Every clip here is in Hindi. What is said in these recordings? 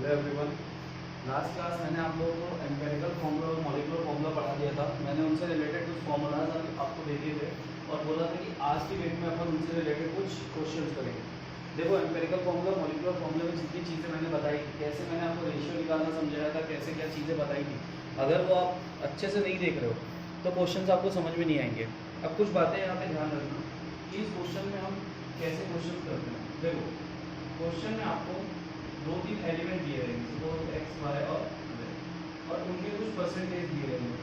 Hello everyone. लास्ट क्लास मैंने आप लोगों को एम्पेरिकल फॉर्मूला और मॉलिक्यूलर फॉर्मूला पढ़ा दिया था। मैंने उनसे रिलेटेड कुछ फॉर्मूलाज आपको दे दिए थे और बोला था कि आज की डेट में अपन उनसे रिलेटेड कुछ क्वेश्चंस करेंगे। देखो, एम्पेरिकल फॉर्मूला मॉलिक्यूलर फॉर्मूला में जितनी चीज़ें मैंने बताई थी, कैसे मैंने आपको रेशियो निकालना समझाया था, कैसे क्या चीज़ें बताई थी, अगर वो आप अच्छे से नहीं देख रहे हो तो क्वेश्चंस आपको समझ में नहीं आएंगे। अब कुछ बातें यहाँ पे ध्यान रखना कि इस क्वेश्चन में हम कैसे क्वेश्चन करते हैं। देखो, क्वेश्चन में आपको दो तीन एलिमेंट दिए रहेंगे, सपोज एक्स वाई और जेड, और उनके कुछ परसेंटेज दिए रहेंगे,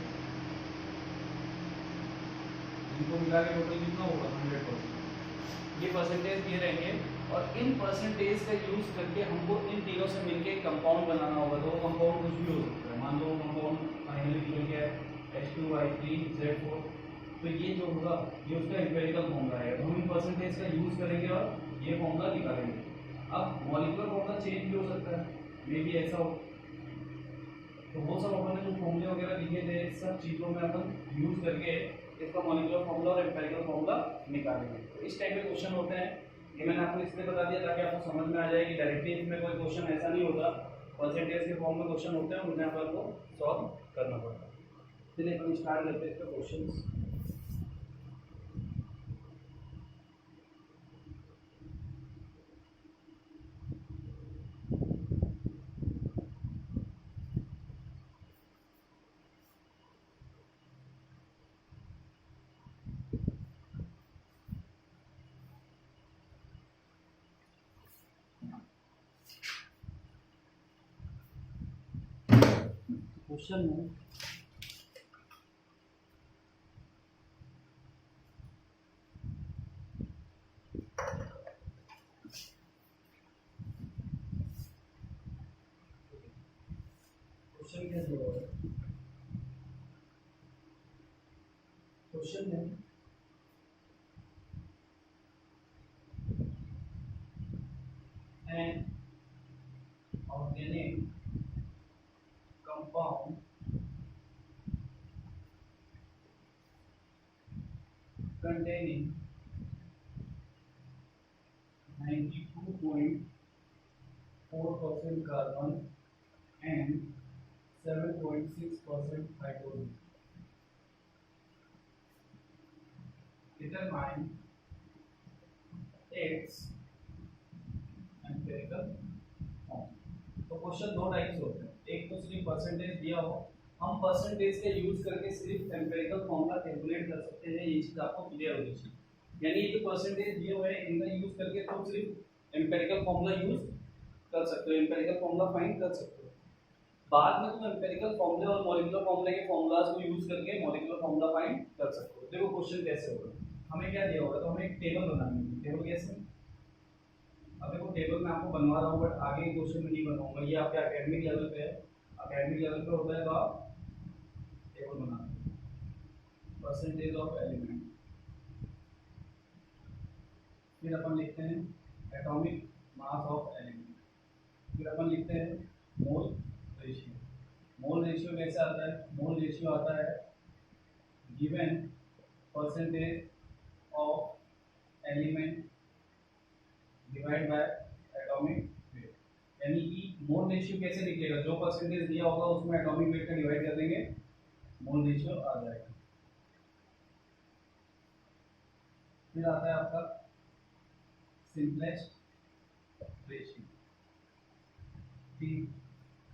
इनको मिला के टोटल कितना होगा 100%। ये परसेंटेज दिए रहेंगे और इन परसेंटेज का यूज करके हमको इन तीनों से मिलके कंपाउंड बनाना होगा। तो वो कंपाउंड कुछ भी हो सकता है। मान लो कंपाउंड फाइनली निकल गया है H2Y3Z4, तो ये जो होगा ये उसका एम्पेरिकल फॉर्मूला है। तो हम इन परसेंटेज का यूज करेंगे और ये फॉर्मूला निकालेंगे। अब मॉलिक्यूलर फॉर्मूला चेंज भी हो सकता है, मे बी ऐसा हो। तो वो सब अपन ने जो फॉर्मूले वगैरह लिखे थे, सब चीज़ों में अपन यूज करके इसका मॉलिक्यूलर फॉर्मूला और एम्पेरिकल फॉर्मूला निकालेंगे। तो इस टाइप के क्वेश्चन होते हैं। ये मैंने आपको इसलिए बता दिया ताकि आपको समझ में आ जाए कि डायरेक्टली इसमें कोई क्वेश्चन ऐसा नहीं होता। परसेंटेज के फॉर्म में क्वेश्चन होते हैं, उन्हें आपको सॉल्व करना पड़ता है। चलिए अपन स्टार्ट करते हैं इसका क्वेश्चन। क्वेश्चन में क्वेश्चन कैसे होगा? क्वेश्चन में an organic compound containing 92.4% carbon and 7.6% hydrogen. Determine its empirical form. तो क्वेश्चन दो टाइप से होते हैं। एक तो सिर्फ परसेंटेज दिया हो, हम परसेंटेज का यूज करके सिर्फ एम्पिरिकल फॉर्मूला कैलकुलेट कर सकते हैं। ये चीज आपको क्लियर होनी चाहिए। यानी ये जो परसेंटेज दिए हुए हैं इनका यूज करके तुम सिर्फ एम्पिरिकल फॉर्मूला यूज कर सकते हो, एम्पिरिकल फॉर्मूला फाइंड कर सकते हो। बाद में तुम एम्पिरिकल फॉर्मूले और मॉलिक्यूलर फॉर्मूले के फॉर्मूलाज को यूज करके मॉलिक्यूलर फॉर्मूला फाइंड कर सकते हो। देखो क्वेश्चन कैसे होगा। हमें क्या दिया होगा, तो हमें एक टेबल बनानी है। टेबल कैसे? अब देखो, टेबल मैं आपको बनवा रहा हूँ बट आगे के क्वेश्चन में नहीं बनाऊंगा। ये आपके एकेडमिक लेवल पे है। एकेडमिक लेवल पे होता है तो आप टेबल बनाते हैं। परसेंटेज ऑफ एलिमेंट, फिर अपन लिखते हैं एटॉमिक मास ऑफ एलिमेंट, फिर अपन लिखते हैं मोल रेशियो। मोल रेशियो कैसे आता है? मोल रेशियो आता है given percentage of element divide by atomic weight. यानी कि मोल रेशियो कैसे निकलेगा? जो परसेंटेज दिया होगा उसमें एटॉमिक वेट का डिवाइड कर देंगे, मोल रेशियो आ जाएगा। फिर आता है आपका सिंपलेस्ट रेशियो। ठीक,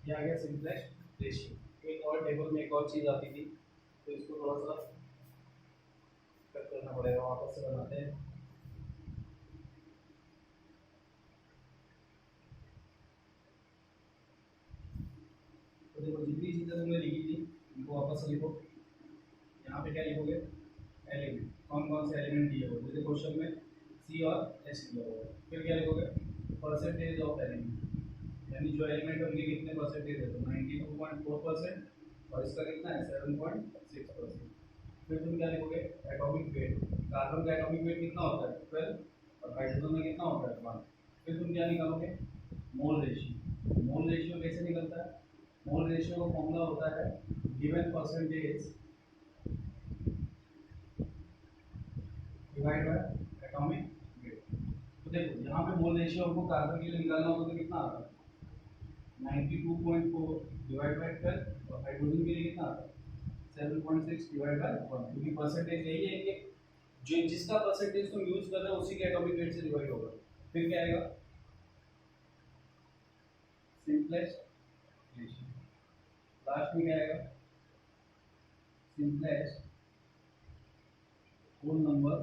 ये आ गया सिंपलेस्ट रेशियो। एक और टेबल में एक और चीज आती थी, तो इसको थोड़ा सा कट करना पड़ेगा, वापस से बनाते हैं। तो देखो, जितनी चीजें तुमने लिखी थी इनको वापस से लिखो। यहाँ पे क्या लिखोगे? एलिमेंट, कौन कौन से एलिमेंट दिए हुए, जैसे क्वेश्चन में सी और एच दिया हुआ है। फिर क्या लिखोगे? परसेंटेज ऑफ एलिमेंट, यानी जो एलिमेंट है उनके कितने परसेंटेज है, तो 92.4%, और इसका कितना है 7.6%। फिर तुम क्या लिखोगे? एटॉमिक वेट, कार्बन का एटॉमिक वेट कितना होता है 12, और हाइड्रोजन में कितना होता है 1। फिर तुम क्या निकालोगे? Mole ratio. मोल रेशियो कैसे निकलता है? मोल रेशियो का फॉर्मूला होता है given percentage divide by atomic weight. तो देखो, यहाँ पे मोल रेशियो हमको कार्बन के लिए निकालना होगा तो कितना आता है 92.4 डिवाइड बाय 12 और हाइड्रोजन के लिए कितना आता है 7.6 डिवाइड बाय 1 क्योंकि परसेंटेज यही है कि जो जिसका परसेंटेज तुम यूज कर रहे हो उसी के एटॉमिक वेट से डिवाइड होगा। फिर क्या आएगा सिंपलेस्ट रेशियो, लास्ट में क्या आएगा सिंपलेस्ट होल नंबर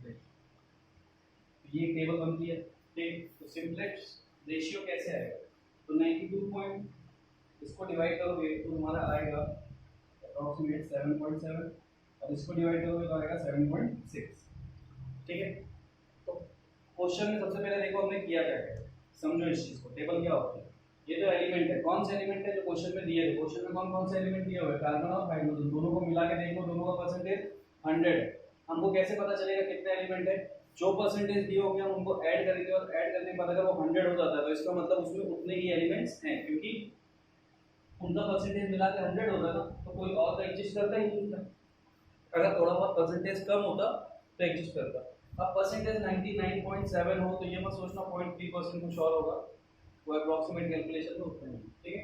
रेशियो। ये टेबल बनती है तो सिंपलेस्ट रेशियो कैसे आएगा तो 92 पॉइंट इसको डिवाइड करोगे तो तुम्हारा आएगा अप्रोक्सीमेट 7.7 और इसको डिवाइड करोगे तो आएगा 7.6। ठीक है, तो क्वेश्चन में सबसे पहले देखो हमने किया क्या है, समझो इस चीज को। टेबल क्या होता है, ये जो एलिमेंट है कौन से एलिमेंट है जो क्वेश्चन में दिए थे, क्वेश्चन में कौन कौन से एलिमेंट दिए हुए हैं कार्बन और हाइड्रोजन, दोनों को मिला के देखो, दोनों का परसेंटेज 100 है। हमको कैसे पता चलेगा कितने एलिमेंट है, जो परसेंटेज दिए होंगे हम उनको ऐड करेंगे और ऐड करने के बाद अगर वो 100 हो जाता है तो इसका मतलब उसमें उतने ही एलिमेंट्स हैं, क्योंकि उनका परसेंटेज मिला के 100 होता ना तो कोई और तो एग्जिस्ट करता ही नहीं था। अगर थोड़ा बहुत परसेंटेज कम होता तो एग्जिस्ट करता। अब परसेंटेज 99.7 हो तो ये मत सोचना 0.3% कुछ और होगा, वो अप्रोक्सीमेट कैलकुलेशन में उतना ही। ठीक है,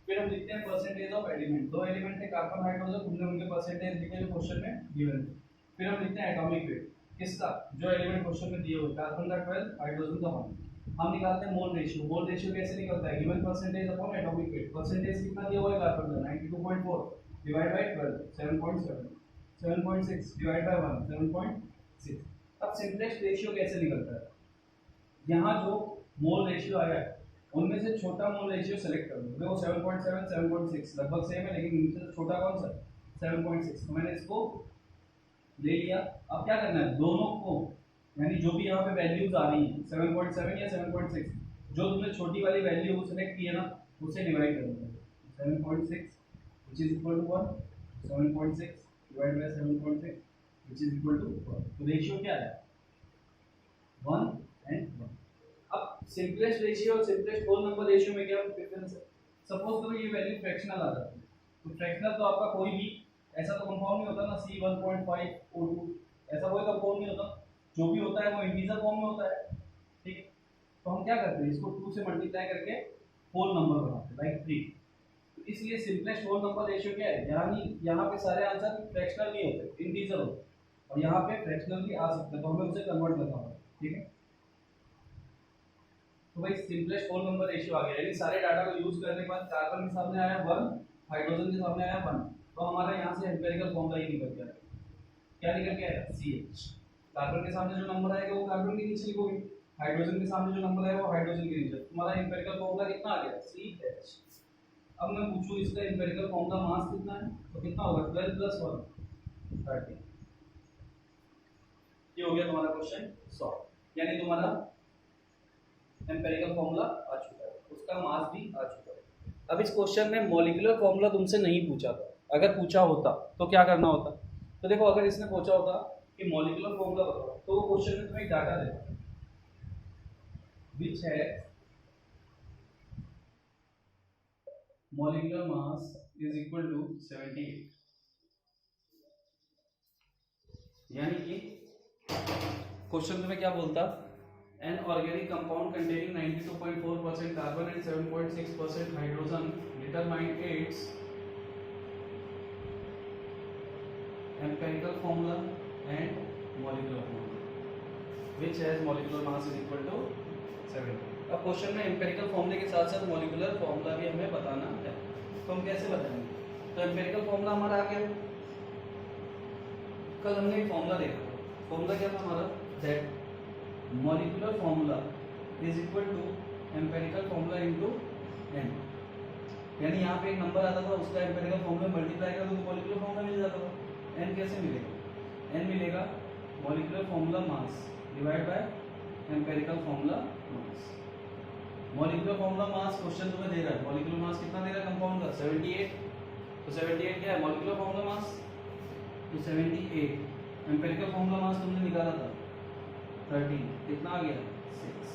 फिर हम लिखते हैं परसेंटेज ऑफ एलिमेंट, दो एलिमेंट है कार्बन हाइड्रोजन, हमने उनके परसेंटेज लिखे जो क्वेश्चन में गिवन है। फिर हम लिखते हैं एटॉमिक वेट किसका, जो एलिमेंट क्वेश्चन में दिए हुए, कार्बन का 12 हाइड्रोजन का 1। हम निकालते हैं मोल रेशियो, मोल रेशियो कैसे निकलता है given percentage upon atomic weight. Percentage कितना दिया हुआ है कार्बन का 92.4 डिवाइड बाय 12 7.7, 7.6 डिवाइड बाय 1 7.6। अब सिंपलेस्ट रेशियो कैसे निकलता है, यहाँ जो मोल रेशियो आया है उनमें से छोटा मोल रेशियो सेलेक्ट कर लो। देखो 7.7 7.6 लगभग सेम है, लेकिन इनसे तो छोटा कौन सा 7.6, तो मैंने इसको ले लिया। अब क्या करना है, दोनों को यानी जो भी यहाँ पे वैल्यूज आ रही हैं 7.7 या 7.6, जो तुमने छोटी वाली वैल्यू को सेलेक्ट की है ना उससे डिवाइड कर दो। 7.6 which is equal to 1, 7.6 divided by 7.6 which is equal to 1। तो रेशियो क्या है 1 and 1। अब सिंपलेस्ट रेशियो और सिंपलेस्ट होल नंबर रेशियो में क्या डिफरेंस है, सपोज करो ये वैल्यू फ्रैक्शनल आ जाती है, तो फ्रैक्शनल तो आपका कोई भी ऐसा तो कंपाउंड नहीं होता ना C1.5O2, ऐसा कोई कंपाउंड नहीं होता, जो भी होता है वो इंटीजर फॉर्म में होता है। ठीक है, तो हम क्या करते हैं इसको 2 से मल्टीप्लाई करके होल नंबर बनाते हैं लाइक 3। तो इसलिए सिंपलेस्ट होल नंबर रेशियो क्या है, यानी यहाँ पे सारे आंसर फ्रैक्शनल नहीं होते इंटीजर होते, और यहाँ पे फ्रैक्शनल भी आ सकते हैं, तो हमें उसे कन्वर्ट करना होगा। ठीक है, तो भाई सिंपलेस्ट होल नंबर रेशियो आ गया, यानी सारे डाटा को यूज करने के बाद कार्बन के सामने आया 1, हाइड्रोजन के सामने आया 1, तो हमारा यहाँ से एम्पिरिकल फॉर्मूला ही निकल गया। क्या निकल के आया CH। कार्बन के सामने जो नंबर आएगा वो कार्बन के नीचे लिखोगे, हाइड्रोजन के सामने जो नंबर आएगा वो हाइड्रोजन के नीचे, तुम्हारा एम्पिरिकल फॉर्मूला कितना आ गया CH। अब मैं पूछूं इसका एम्पिरिकल फॉर्मूला मास कितना है, तो कितना होगा 12 + 1 30। ये हो गया तुम्हारा क्वेश्चन सॉल्व, यानी तुम्हारा एम्पिरिकल फॉर्मूला आ चुका है, उसका मास भी आ चुका है। अब इस क्वेश्चन में मॉलिक्यूलर फॉर्मूला तुमसे नहीं पूछा था, अगर पूछा होता तो क्या करना होता, तो देखो अगर इसने पूछा होता कि मॉलिक्यूलर फॉर्मूला बताओ, तो वो क्वेश्चन में तुम्हें डाटा देता व्हिच है molecular mass is equal to 78, यानी कि क्वेश्चन तुम्हें क्या बोलता, an organic compound containing 92.4% carbon and 7.6% hydrogen determine its empirical formula and molecular formula which has molecular mass is equal to 70। अब क्वेश्चन में एम्पिरिकल फॉर्मूले के साथ साथ मॉलिक्यूलर फॉर्मूला भी हमें बताना है, तो हम कैसे बताएंगे, तो एम्पिरिकल फॉर्मूला हमारा आ गया, कल हमने एक फॉर्मूला देखा, फॉर्मूला क्या था हमारा, that molecular formula is equal to empirical formula into n, यानी यहाँ पे एक नंबर आता था उसका एम्पिरिकल फॉर्मूला मल्टीप्लाई कर दो तो मॉलिक्यूलर फॉर्मूला मिल जाता था। n कैसे मिलेगा, n मिलेगा molecular formula mass divide bye empirical formula mass. Molecular formula mass question तुम्हें दे रहा है, मॉलिक्यूलर मास कितना दे रहा है कंपाउंड का 78, तो 78 क्या है मॉलिक्यूलर फॉर्मूला मास, तो 78 एम्पिरिकल फॉर्मूला मास तुमने निकाला था 13, कितना आ गया 6,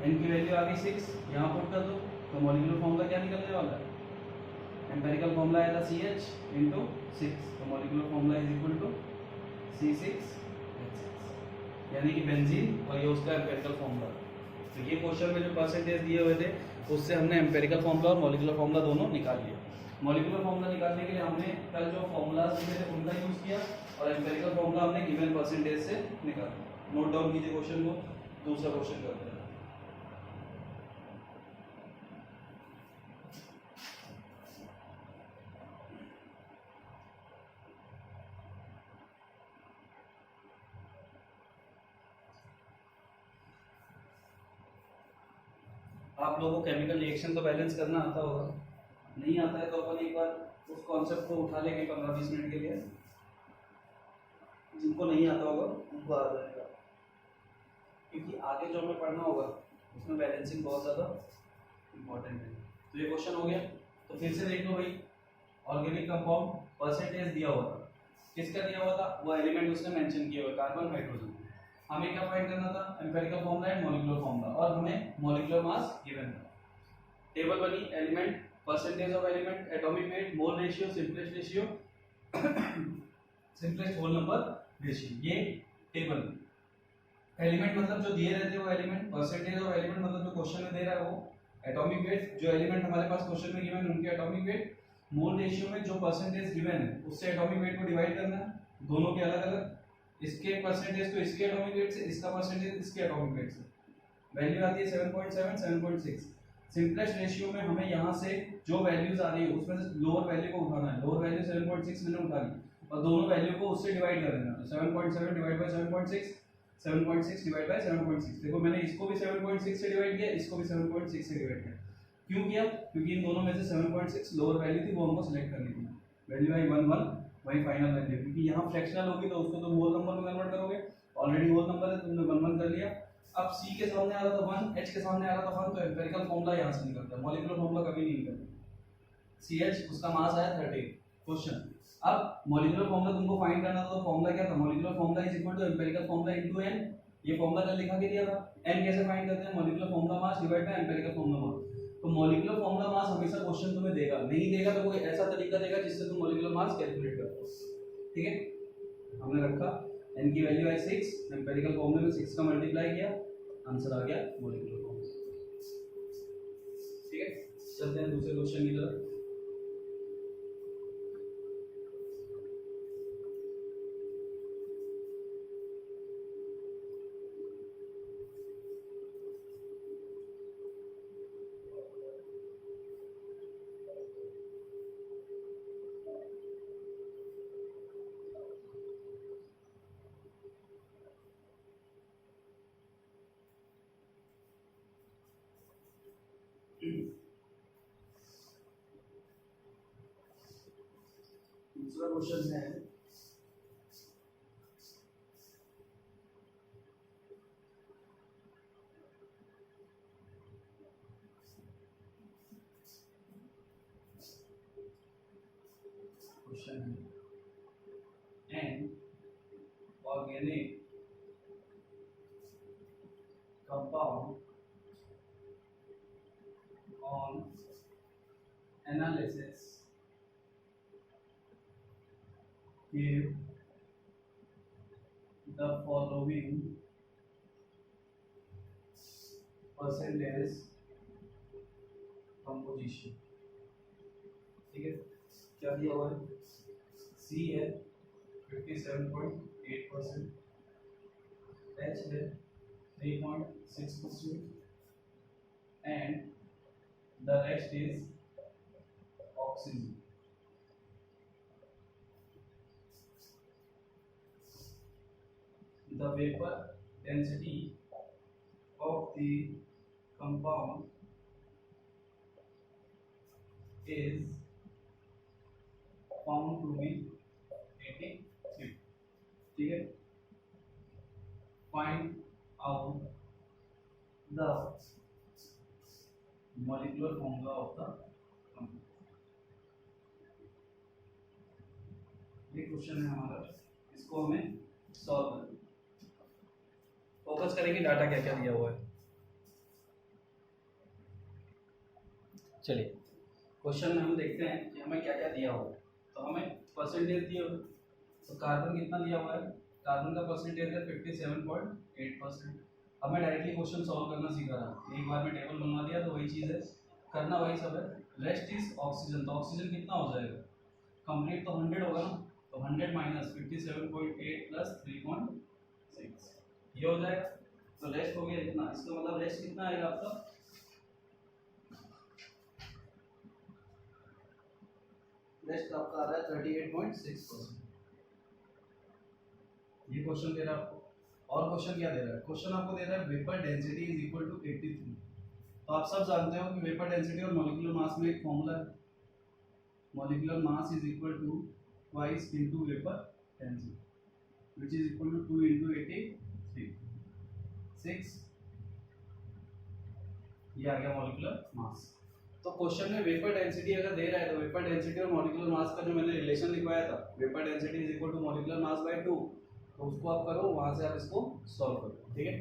n की वैल्यू आ गई 6, यहाँ पुट कर दो तो मॉलिक्यूलर फॉर्मूला क्या निकलने वाला है, एम्पिरिकल फॉर्मूला आया था CH into 6, तो molecular formula is equal to C6H6, यानी कि बेंजीन, और ये उसका एम्पिरिकल फॉर्मूला। तो ये क्वेश्चन में जो परसेंटेज दिए हुए थे उससे हमने एम्पेरिकल फॉर्मूला और मॉलिक्यूलर फॉर्मूला दोनों निकाल लिया। मॉलिक्यूलर फॉर्मूला निकालने के लिए हमने कल जो फॉर्मूलाज दिए थे उनका यूज किया और एम्पेरिकल फॉर्मूला हमने गिवन परसेंटेज से निकाला। नोट डाउन कीजिए क्वेश्चन को। दूसरा क्वेश्चन करते हैं। आप लोगों को केमिकल रिएक्शन तो बैलेंस करना आता होगा, नहीं आता है तो अपन एक बार उस कॉन्सेप्ट को उठा लेंगे 15-20 मिनट के लिए। जिनको नहीं आता होगा उनको आ जाएगा, क्योंकि आगे जो हमें पढ़ना होगा उसमें बैलेंसिंग बहुत ज़्यादा इम्पोर्टेंट है। तो ये क्वेश्चन हो गया, तो फिर से देख लो भाई। ऑर्गेनिक कंपाउंड परसेंटेज दिया हुआ था, किसका दिया हुआ था, वो एलिमेंट उसने मेंशन किया हुआ, कार्बन हाइड्रोजन। हमें क्या फाइंड करना था, empirical formula and molecular formula, और हमें मॉलिक्यूलर मास गिवन था। टेबल बनी, element, percentage of element, atomic weight, mole ratio, simplest ratio, simplest whole number ratio, ये टेबल। एलिमेंट मतलब जो दिए रहते हैं वो एलिमेंट, परसेंटेज ऑफ एलिमेंट मतलब जो क्वेश्चन में दे रहा है वो, एटॉमिक वेट जो एलिमेंट हमारे पास क्वेश्चन में गिवन है उनके एटॉमिक वेट, मोल रेशियो में जो परसेंटेज गिवन है उससे एटॉमिक वेट को डिवाइड करना है, दोनों के अलग अलग, इसके परसेंटेज तो इसके एटॉमिक वेट से, इसका परसेंटेज इसके एटॉमिक वेट से। वैल्यू आती है 7.7, 7.6। सिंपलेस्ट रेशियो में हमें यहाँ से जो वैल्यूज आ रही है उसमें से लोअर वैल्यू को उठाना है। लोअर वैल्यू 7.6 मैंने उठा ली और दोनों वैल्यू को उससे डिवाइड कर देना। तो 7.7 डिवाइड बाय 7.6, 7.6 डिवाइड बाय 7.6। देखो मैंने इसको भी 7.6 से डिवाइड किया, इसको भी 7.6 से डिवाइड किया। क्यों किया, क्योंकि इन दोनों में से 7.6 लोअर वैल्यू थी, वो हमको सिलेक्ट करनी थी। वैल्यू आई 1 1 वही फाइनल वैल्यू, क्योंकि यहाँ फ्रैक्शनल होगी तो उसको तो होल नंबर में कन्वर्ट करोगे। ऑलरेडी होल नंबर है, तुमने 1 1 कर लिया। अब C के सामने आ रहा था 1, H के सामने आ रहा था 1, तो एम्पिरिकल फॉर्मूला यहाँ से निकलता है, मॉलिक्यूलर फॉर्मूला कभी नहीं निकलता। CH उसका मास आया 30। क्वेश्चन, अब मॉलिक्यूलर फॉर्मूला तुमको फाइंड करना था, तो फॉर्मूला क्या था, molecular formula is equal to empirical formula into n। ये फॉर्मूला कल लिखा के दिया था। n कैसे फाइंड करते हैं, molecular formula mass divide bye empirical formula mass. तो मॉलिक्यूलर फॉर्मूला मास हमेशा क्वेश्चन तुम्हें देगा, नहीं देगा तो कोई ऐसा तरीका देगा जिससे तुम मॉलिक्यूलर मास कैलकुलेट कर पाओ। ठीक है, हमने रखा n की वैल्यू आई 6, एम्पिरिकल फॉर्मूले में 6 का मल्टीप्लाई किया, आंसर आ गया मॉलिक्यूलर फॉर्मूला। ठीक है, चलते हैं दूसरे क्वेश्चन की तरफ। दूसरा क्वेश्चन है, an organic compound on analysis give the following percentage composition। ठीक है, क्या दिया हुआ है, C है 57.8%, H है 3.6% and the rest is oxygen। The vapor density of the compound is found to be 83। ठीक है, find out the molecular formula of the compound। ये क्वेश्चन है हमारा, इसको हमें सॉल्व करना। फोकस करेंगे डाटा क्या क्या दिया हुआ है। चलिए क्वेश्चन में हम देखते हैं कि हमें क्या क्या दिया हुआ है। तो हमें परसेंटेज दिया हुआ है, तो कार्बन कितना दिया हुआ है, कार्बन का परसेंटेज है 57.8%, अब मैं डायरेक्टली क्वेश्चन सॉल्व करना सीखा रहा, एक बार में टेबल बनवा दिया तो वही चीज़ है, करना वही सब है। रेस्ट इज ऑक्सीजन, तो ऑक्सीजन कितना हो जाएगा, कंप्लीट तो 100 होगा ना, तो 100 माइनस 57.8 प्लस 3.6 ये हो जाएगा। तो रेस्ट हो गया इतना, इसका मतलब रेस्ट कितना आएगा आपका, रेस्ट आपका आ रहा है 38.6%। ये क्वेश्चन दे रहा है आपको। और क्वेश्चन क्या दे रहा है, क्वेश्चन आपको दे रहा है vapour density is equal to 83। तो आप सब जानते हो कि वेपर डेंसिटी और मॉलिक्यूलर मास में एक फॉर्मूला है, molecular mass is equal to twice into vapour density which is equal to 2 into 83 6, ये आ गया मॉलिक्यूलर मास। तो क्वेश्चन में वेपर डेंसिटी अगर दे रहा है तो वेपर डेंसिटी और मॉलिक्यूलर मास का जो मैंने रिलेशन लिखवाया था, vapour density is equal to molecular mass by 2, तो उसको आप करो, वहां से आप इसको सॉल्व करो, ठीक है।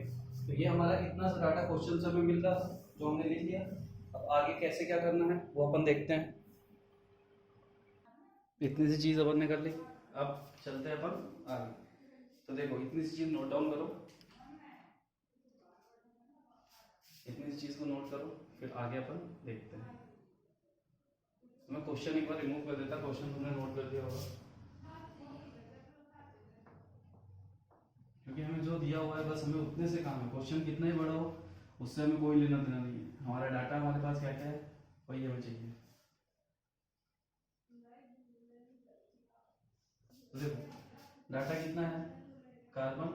तो ये हमारा इतना सा डाटा क्वेश्चन से हमें मिल रहा था जो हमने लिख लिया। अब आगे कैसे क्या करना है वो अपन देखते हैं। इतनी सी चीज अपन ने कर ली, अब चलते हैं अपन आगे। तो देखो इतनी सी चीज नोट डाउन करो, इतनी सी चीज को नोट करो, फिर आगे अपन देखते हैं। तो मैं क्वेश्चन एक बार रिमूव कर देता, क्वेश्चन तुमने नोट कर दिया होगा, क्योंकि हमें जो दिया हुआ है बस हमें उतने से काम है, क्वेश्चन कितना ही बड़ा हो उससे हमें कोई लेना देना नहीं है, हमारा डाटा हमारे पास क्या क्या है वही हमें चाहिए। तो देखो डाटा कितना है, कार्बन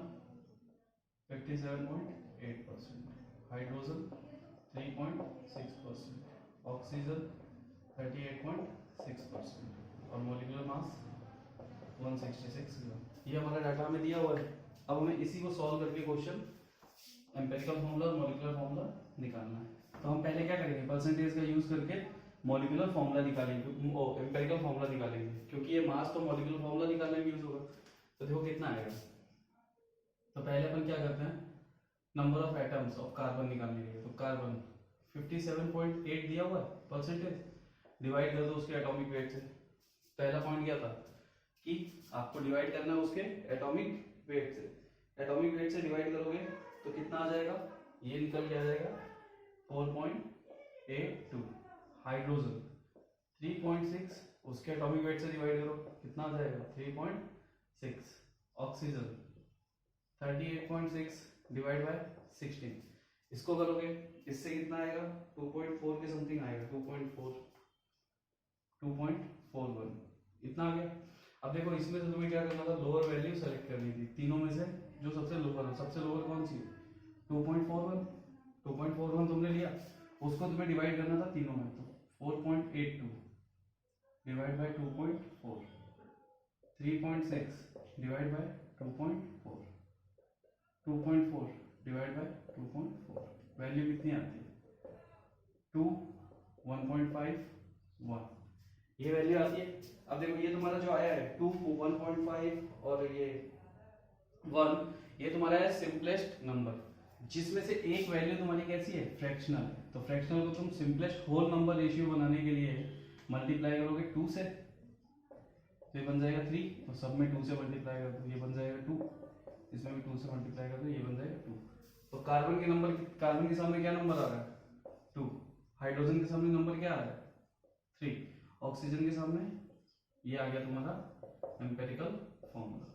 57.8%, हाइड्रोजन 3.6%, ऑक्सीजन 38.6% और मॉलिक्यूलर मास 166 ग्राम। ये हमारा डाटा हमें दिया हुआ है। अब हमें इसी को सॉल्व करके क्वेश्चन एम्पेरिकल फॉर्मूला और मॉलिक्यूलर फॉर्मूला निकालना है। तो हम पहले क्या करेंगे, परसेंटेज का यूज करके मॉलिक्यूलर फॉर्मूला निकालेंगे, एम्पेरिकल फॉर्मूला निकालेंगे, क्योंकि ये मास तो मॉलिक्यूलर फॉर्मूला निकालने में यूज होगा। तो देखो कितना आएगा, तो पहले अपन क्या करते हैं, number of atoms of carbon निकालने के लिए, तो कार्बन 57.8 दिया हुआ है परसेंटेज, डिवाइड कर दो उसके एटॉमिक वेट से। पहला पॉइंट क्या था कि आपको डिवाइड करना है उसके एटॉमिक वेट से, एटॉमिक वेट से डिवाइड करोगे तो कितना आ जाएगा, ये निकल के आ जाएगा 4.82। हाइड्रोजन 3.6, उसके एटॉमिक वेट से डिवाइड करो कितना आ जाएगा 3.6। ऑक्सीजन 38.6 डिवाइड बाय 16, इसको करोगे इससे कितना आएगा 2.4 के समथिंग आएगा, 2.41 इतना आ गया। अब देखो इसमें से तुम्हें क्या करना था, लोअर वैल्यू सेलेक्ट करनी थी, तीनों में से जो सबसे लोअर है, सबसे लोअर कौन सी है 2.41, 2.41 तुमने लिया, उसको तुम्हें डिवाइड करना था तीनों में, तो 4.82 divide by 2.4, 3.6 divide by 2.4, 2.4 divide by 2.4, value कितनी आती है 2, 1.51, ये वैल्यू आती है। अब देखो ये तुम्हारा जो आया है 2, 1.5 और ये 1, ये तुम्हारा है सिंपलेस्ट नंबर, जिसमें से एक वैल्यू तुम्हारी कैसी है फ्रैक्शनल है। तो फ्रैक्शनल को तुम सिंपलेस्ट होल नंबर रेशियो बनाने के लिए मल्टीप्लाई करोगे 2 से, तो ये बन जाएगा 3, तो सब में 2 से मल्टीप्लाई कर दो, ये बन जाएगा 2, इसमें भी 2 से मल्टीप्लाई कर दो, ये बन जाएगा 2। तो कार्बन के नंबर, कार्बन के सामने क्या नंबर आ रहा है 2, हाइड्रोजन के सामने नंबर क्या आ रहा है 3, ऑक्सीजन के सामने ये आ गया तुम्हारा एम्पेरिकल फॉर्मूला।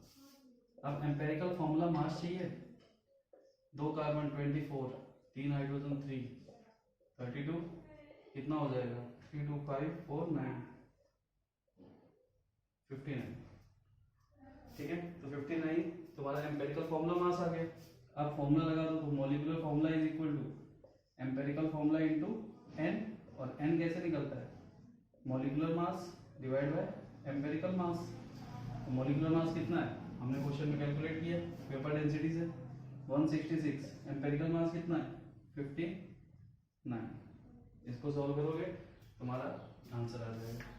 अब एम्पेरिकल फॉर्मूला मास चाहिए, 2 कार्बन 24, 3 हाइड्रोजन 3, 32, कितना हो जाएगा 3, 2, 5, 4, 9, 59, ठीक है। तो 59 तुम्हारा एम्पेरिकल फॉर्मूला मास आ गया। अब फॉर्मूला लगा दो, तो molecular formula is equal to empirical formula into n, और n कैसे निकलता है molecular mass divide by empirical mass. तो मॉलिक्यूलर मास कितना है हमने क्वेश्चन में कैलकुलेट किया वेपर डेंसिटी से 166, एम्पेरिकल मास कितना है 59, इसको सॉल्व करोगे तुम्हारा आंसर आ जाएगा।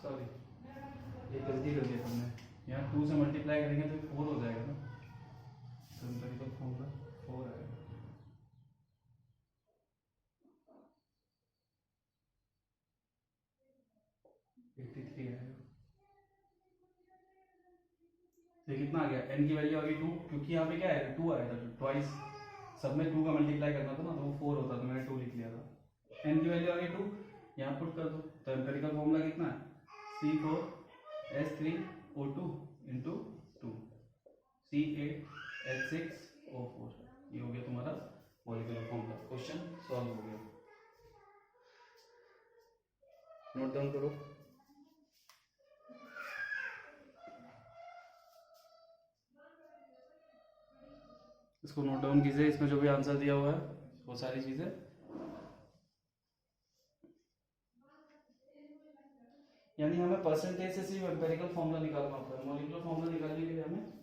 सॉरी ये गलती कर दी तुमने, यहाँ 2 से मल्टीप्लाई करेंगे तो 4 हो जाएगा ना, तो एम्पेरिकल फॉर्मूला 83 आएगा। तो कितना आ गया, n की वैल्यू आ गई 2, क्योंकि यहाँ पे क्या है 2 आया था, ट्वाइस सब में 2 का मल्टीप्लाई करना था ना, तो वो 4 होता तो मैंने 2 लिख लिया था। n की वैल्यू आ गई 2, यहाँ पुट कर दो। तो एम्पेरिकल फॉर्मूला कितना है, C4H3O2 इंटू 2 C8H6O4। ये हो गया तुम्हारा मॉलिक्यूलर फॉर्मूला। क्वेश्चन सॉल्व हो गया। नोट डाउन करो। इसको नोट डाउन कीजिए, इसमें जो भी आंसर दिया हुआ है वो सारी चीजें। यानी हमें परसेंटेज से सिर्फ एम्पेरिकल फॉर्मूला निकालना होता है, मॉलिक्यूलर फॉर्मूला निकालने के लिए हमें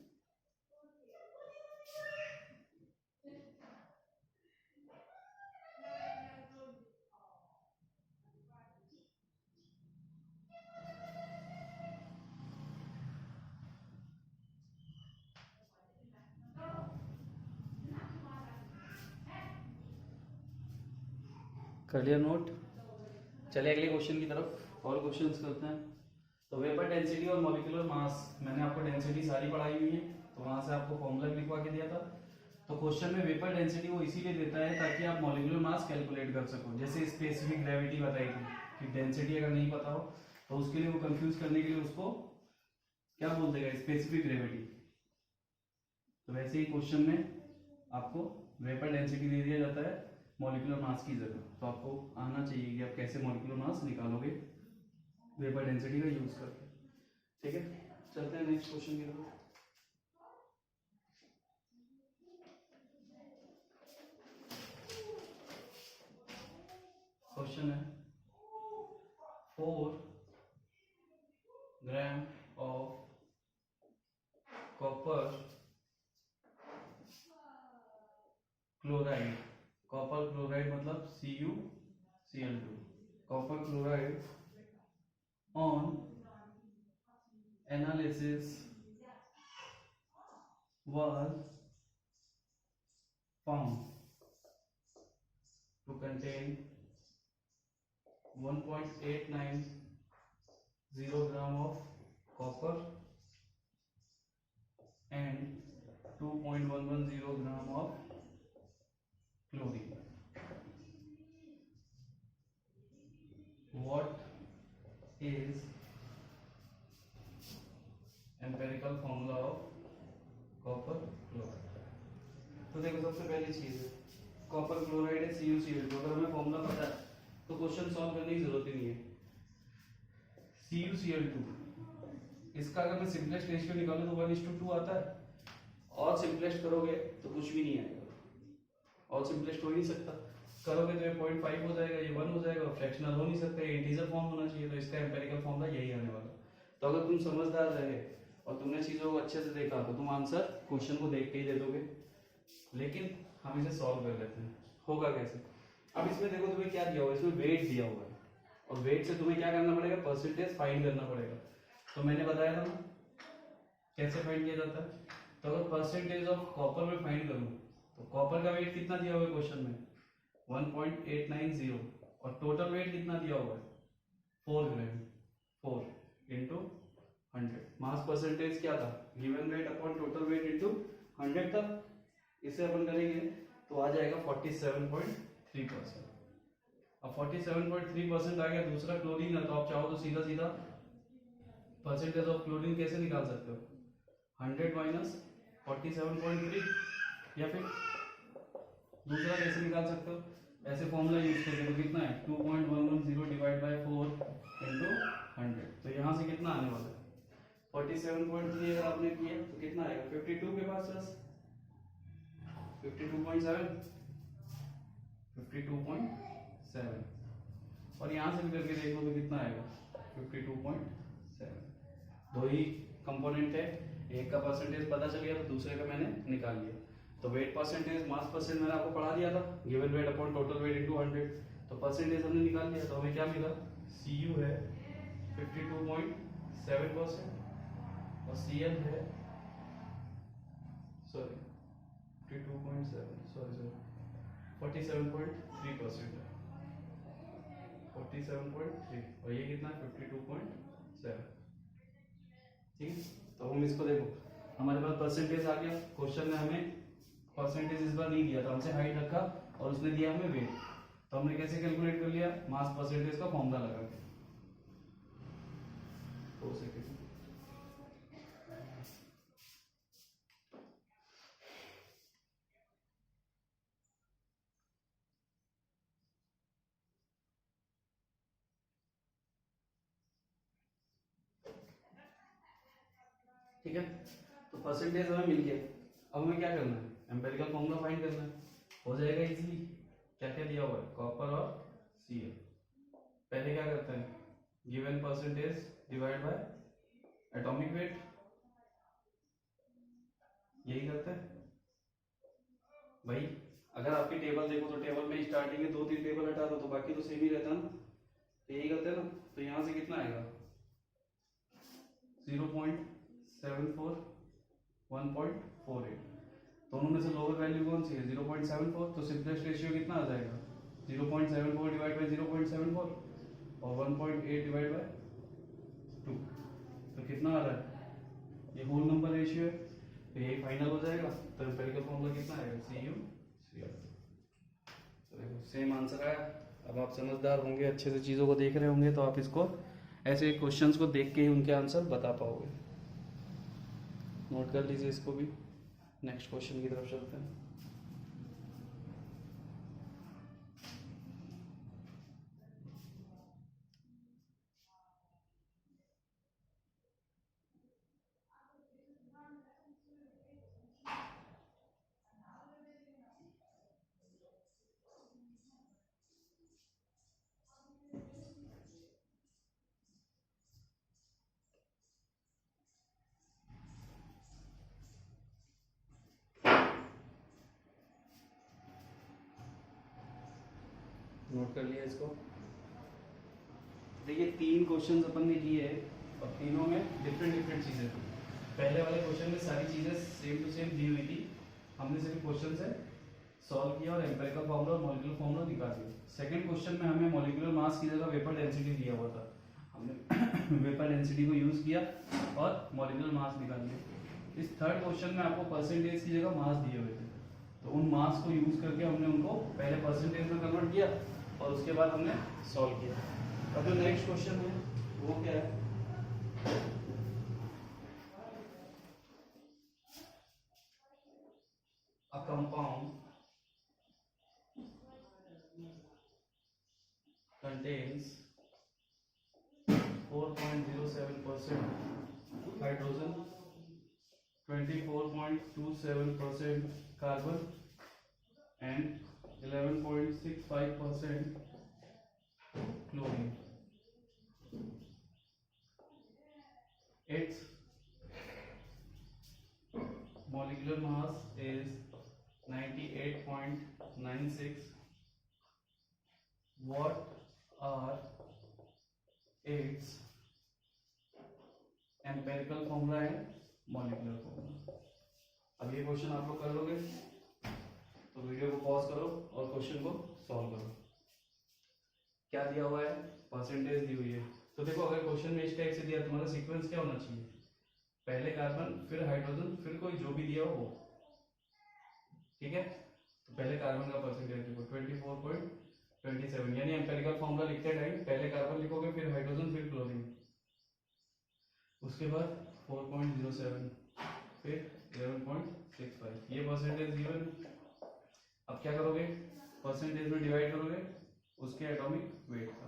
कर लिया नोट। चलिए अगले क्वेश्चन की तरफ और क्वेश्चंस करते हैं। तो वेपर डेंसिटी और मॉलिक्यूलर मास, मैंने आपको डेंसिटी सारी पढ़ाई हुई है, तो वहां से आपको फॉर्मूला भी लिखवा के दिया था। तो क्वेश्चन में वेपर डेंसिटी वो इसीलिए देता है ताकि आप मॉलिक्यूलर मास कैलकुलेट कर सको। जैसे स्पेसिफिक ग्रेविटी बताई थी कि डेंसिटी अगर नहीं पता हो तो उसके लिए वो कंफ्यूज करने के लिए उसको क्या बोल देगा, स्पेसिफिक ग्रेविटी। तो वैसे ही क्वेश्चन में आपको वेपर डेंसिटी दे दिया जाता है मॉलिक्यूलर मास की जगह, तो आपको आना चाहिए कि आप कैसे मॉलिक्यूलर मास निकालोगे वेपर डेंसिटी का यूज करके। ठीक है, चलते हैं नेक्स्ट क्वेश्चन की तरफ। क्वेश्चन है 4 gram of copper chloride, copper chloride मतलब CuCl2, copper chloride on analysis was found to contain 1.890 gram of copper and 2.110 gram of chlorine. What is empirical formula of copper chloride? तो देखो सबसे पहली चीज है कॉपर क्लोराइड है CuCl2। अगर हमें फॉर्मूला पता है तो क्वेश्चन सॉल्व करने की जरूरत ही नहीं है। CuCl2, इसका अगर मैं सिंपलेस्ट रेशियो निकालूं तो 1:2 आता है, और सिंपलेस्ट करोगे तो कुछ भी नहीं आएगा, और सिंपलेस्ट हो ही नहीं सकता। करोगे तो ये 0.5 हो जाएगा, ये 1 हो जाएगा, फ्रैक्शनल हो नहीं सकता, ये इंटीजर फॉर्म होना चाहिए, तो इसका एम्पेरिकल फॉर्मूला यही आने वाला। तो अगर तुम समझदार रहे और तुमने चीजों को अच्छे से देखा तो तुम आंसर क्वेश्चन को देख के ही दे दोगे। लेकिन हम इसे सॉल्व कर लेते हैं, होगा कैसे। अब इसमें देखो तुम्हें क्या दिया हुआ है, इसमें वेट दिया हुआ है, और वेट से तुम्हें क्या करना पड़ेगा, परसेंटेज फाइंड करना पड़ेगा। तो मैंने बताया था ना कैसे फाइंड किया जाता है। तो अगर परसेंटेज ऑफ कॉपर में फाइंड करूं तो कॉपर का वेट कितना दिया हुआ है क्वेश्चन में 1.890, और टोटल वेट कितना दिया हुआ है 4 ग्राम, 4 इंटू 100। मास परसेंटेज क्या था, given weight upon total weight into 100 था। इसे अपन करेंगे तो आ जाएगा 47.3%। अब 47.3% आ गया। दूसरा क्लोरीन है, तो आप चाहो तो सीधा सीधा परसेंटेज ऑफ क्लोरीन कैसे निकाल सकते हो, 100 माइनस 47.3, या फिर दूसरा कैसे निकाल सकते हो, ऐसे फॉर्मूला यूज करके। तो कितना है 2.110 डिवाइड बाय 4 इंटू 100। तो यहाँ से कितना आने वाला है 47.3, अगर आपने किया तो कितना आएगा 52 के पास प्लस 52.7, 52.7, और यहाँ से भी करके देख लो तो कितना आएगा 52.7। दो ही कंपोनेंट है, एक का परसेंटेज पता चल गया तो दूसरे का मैंने निकाल लिया। तो वेट परसेंटेज मास परसेंट मैंने आपको पढ़ा दिया था, given weight upon total weight into 100। तो परसेंटेज हमने निकाल लिया, तो हमें क्या मिला, Cu है 52.7% और Cl है 47.3% है, 47.3 और ये कितना 52.7। ठीक है, तो हम इसको देखो हमारे पास परसेंटेज आ गया। क्वेश्चन में हमें परसेंटेज इस बार नहीं दिया था, हमसे हाइट रखा और उसने दिया हमें वेट, तो हमने कैसे कैलकुलेट कर लिया, मास परसेंटेज का फॉर्मूला लगा के। 2 सेकंड। ठीक है, तो परसेंटेज हमें मिल गया। अब हमें क्या करना है, एम्पिरिकल फॉर्मूला फाइंड करना है। हो जाएगा इजीली। क्या क्या दिया हुआ है, कॉपर और Cl। पहले क्या करते हैं, given percentage divide by atomic weight, यही करते हैं भाई। अगर आपकी टेबल देखो तो टेबल में स्टार्टिंग में 2-3 टेबल हटा दो तो बाकी तो सेम ही रहता ना, तो यही करते हैं ना। तो यहां से कितना आएगा 0.74, 1.48, दोनों में से लोअर वैल्यू कौन सी है 0.74, तो सिंपलेस्ट रेशियो कितना आ जाएगा 0.74 डिवाइड बाय 0.74 और 1.8 डिवाइड बाय 2, तो कितना आ रहा है, ये होल नंबर रेशियो है, तो यही फाइनल हो जाएगा। तो एम्पिरिकल फॉर्मूला कितना आएगा CuCl। तो देखो सेम आंसर आया। अब आप समझदार होंगे, अच्छे से चीज़ों को देख रहे होंगे, तो आप इसको ऐसे क्वेश्चंस को देख के ही उनके आंसर बता पाओगे। नोट कर लीजिए इसको भी। नेक्स्ट क्वेश्चन की तरफ चलते हैं। नोट कर लिया इसको। देखिए 3 क्वेश्चंस अपन ने किए और तीनों में डिफरेंट डिफरेंट चीज़ें थी। पहले वाले क्वेश्चन में सारी चीज़ें सेम टू सेम दी हुई थी, हमने सिर्फ क्वेश्चन से सॉल्व किया और एम्पिरिकल फॉर्मूला और मॉलिक्यूलर फॉर्मूला निकाल दिया। सेकंड क्वेश्चन में हमें मॉलिक्यूलर मास की जगह वेपर डेंसिटी दिया हुआ था, हमने वेपर डेंसिटी को यूज किया और मॉलिक्यूलर मास निकाल लिया। इस थर्ड क्वेश्चन में आपको परसेंटेज की जगह मास दिए हुए थे, तो उन मास को यूज करके हमने उनको पहले परसेंटेज में कन्वर्ट किया और उसके बाद हमने सॉल्व किया। अब जो नेक्स्ट क्वेश्चन है वो क्या है, a compound contains 4.07% hydrogen, 24.27% carbon and 11.65% chlorine. Its molecular mass is 98.96. What are its empirical formula and molecular formula? अब ये क्वेश्चन आप लोग कर लोगे तो वीडियो को पॉज करो और क्वेश्चन को सॉल्व करो। क्या दिया हुआ है, परसेंटेज दी हुई है। तो देखो अगर क्वेश्चन में इस टाइप से दिया, तुम्हारा सीक्वेंस क्या होना चाहिए, पहले कार्बन फिर हाइड्रोजन फिर कोई जो भी दिया हो वो। ठीक है, तो पहले कार्बन का परसेंटेज लिखो 24.27, यानी एम्पिरिकल फॉर्मूला लिखते टाइम पहले कार्बन लिखोगे फिर हाइड्रोजन फिर क्लोरीन, उसके बाद 4.07 फिर 11.65, ये परसेंटेज गिवन। अब क्या करोगे, परसेंटेज में डिवाइड करोगे उसके एटॉमिक वेट का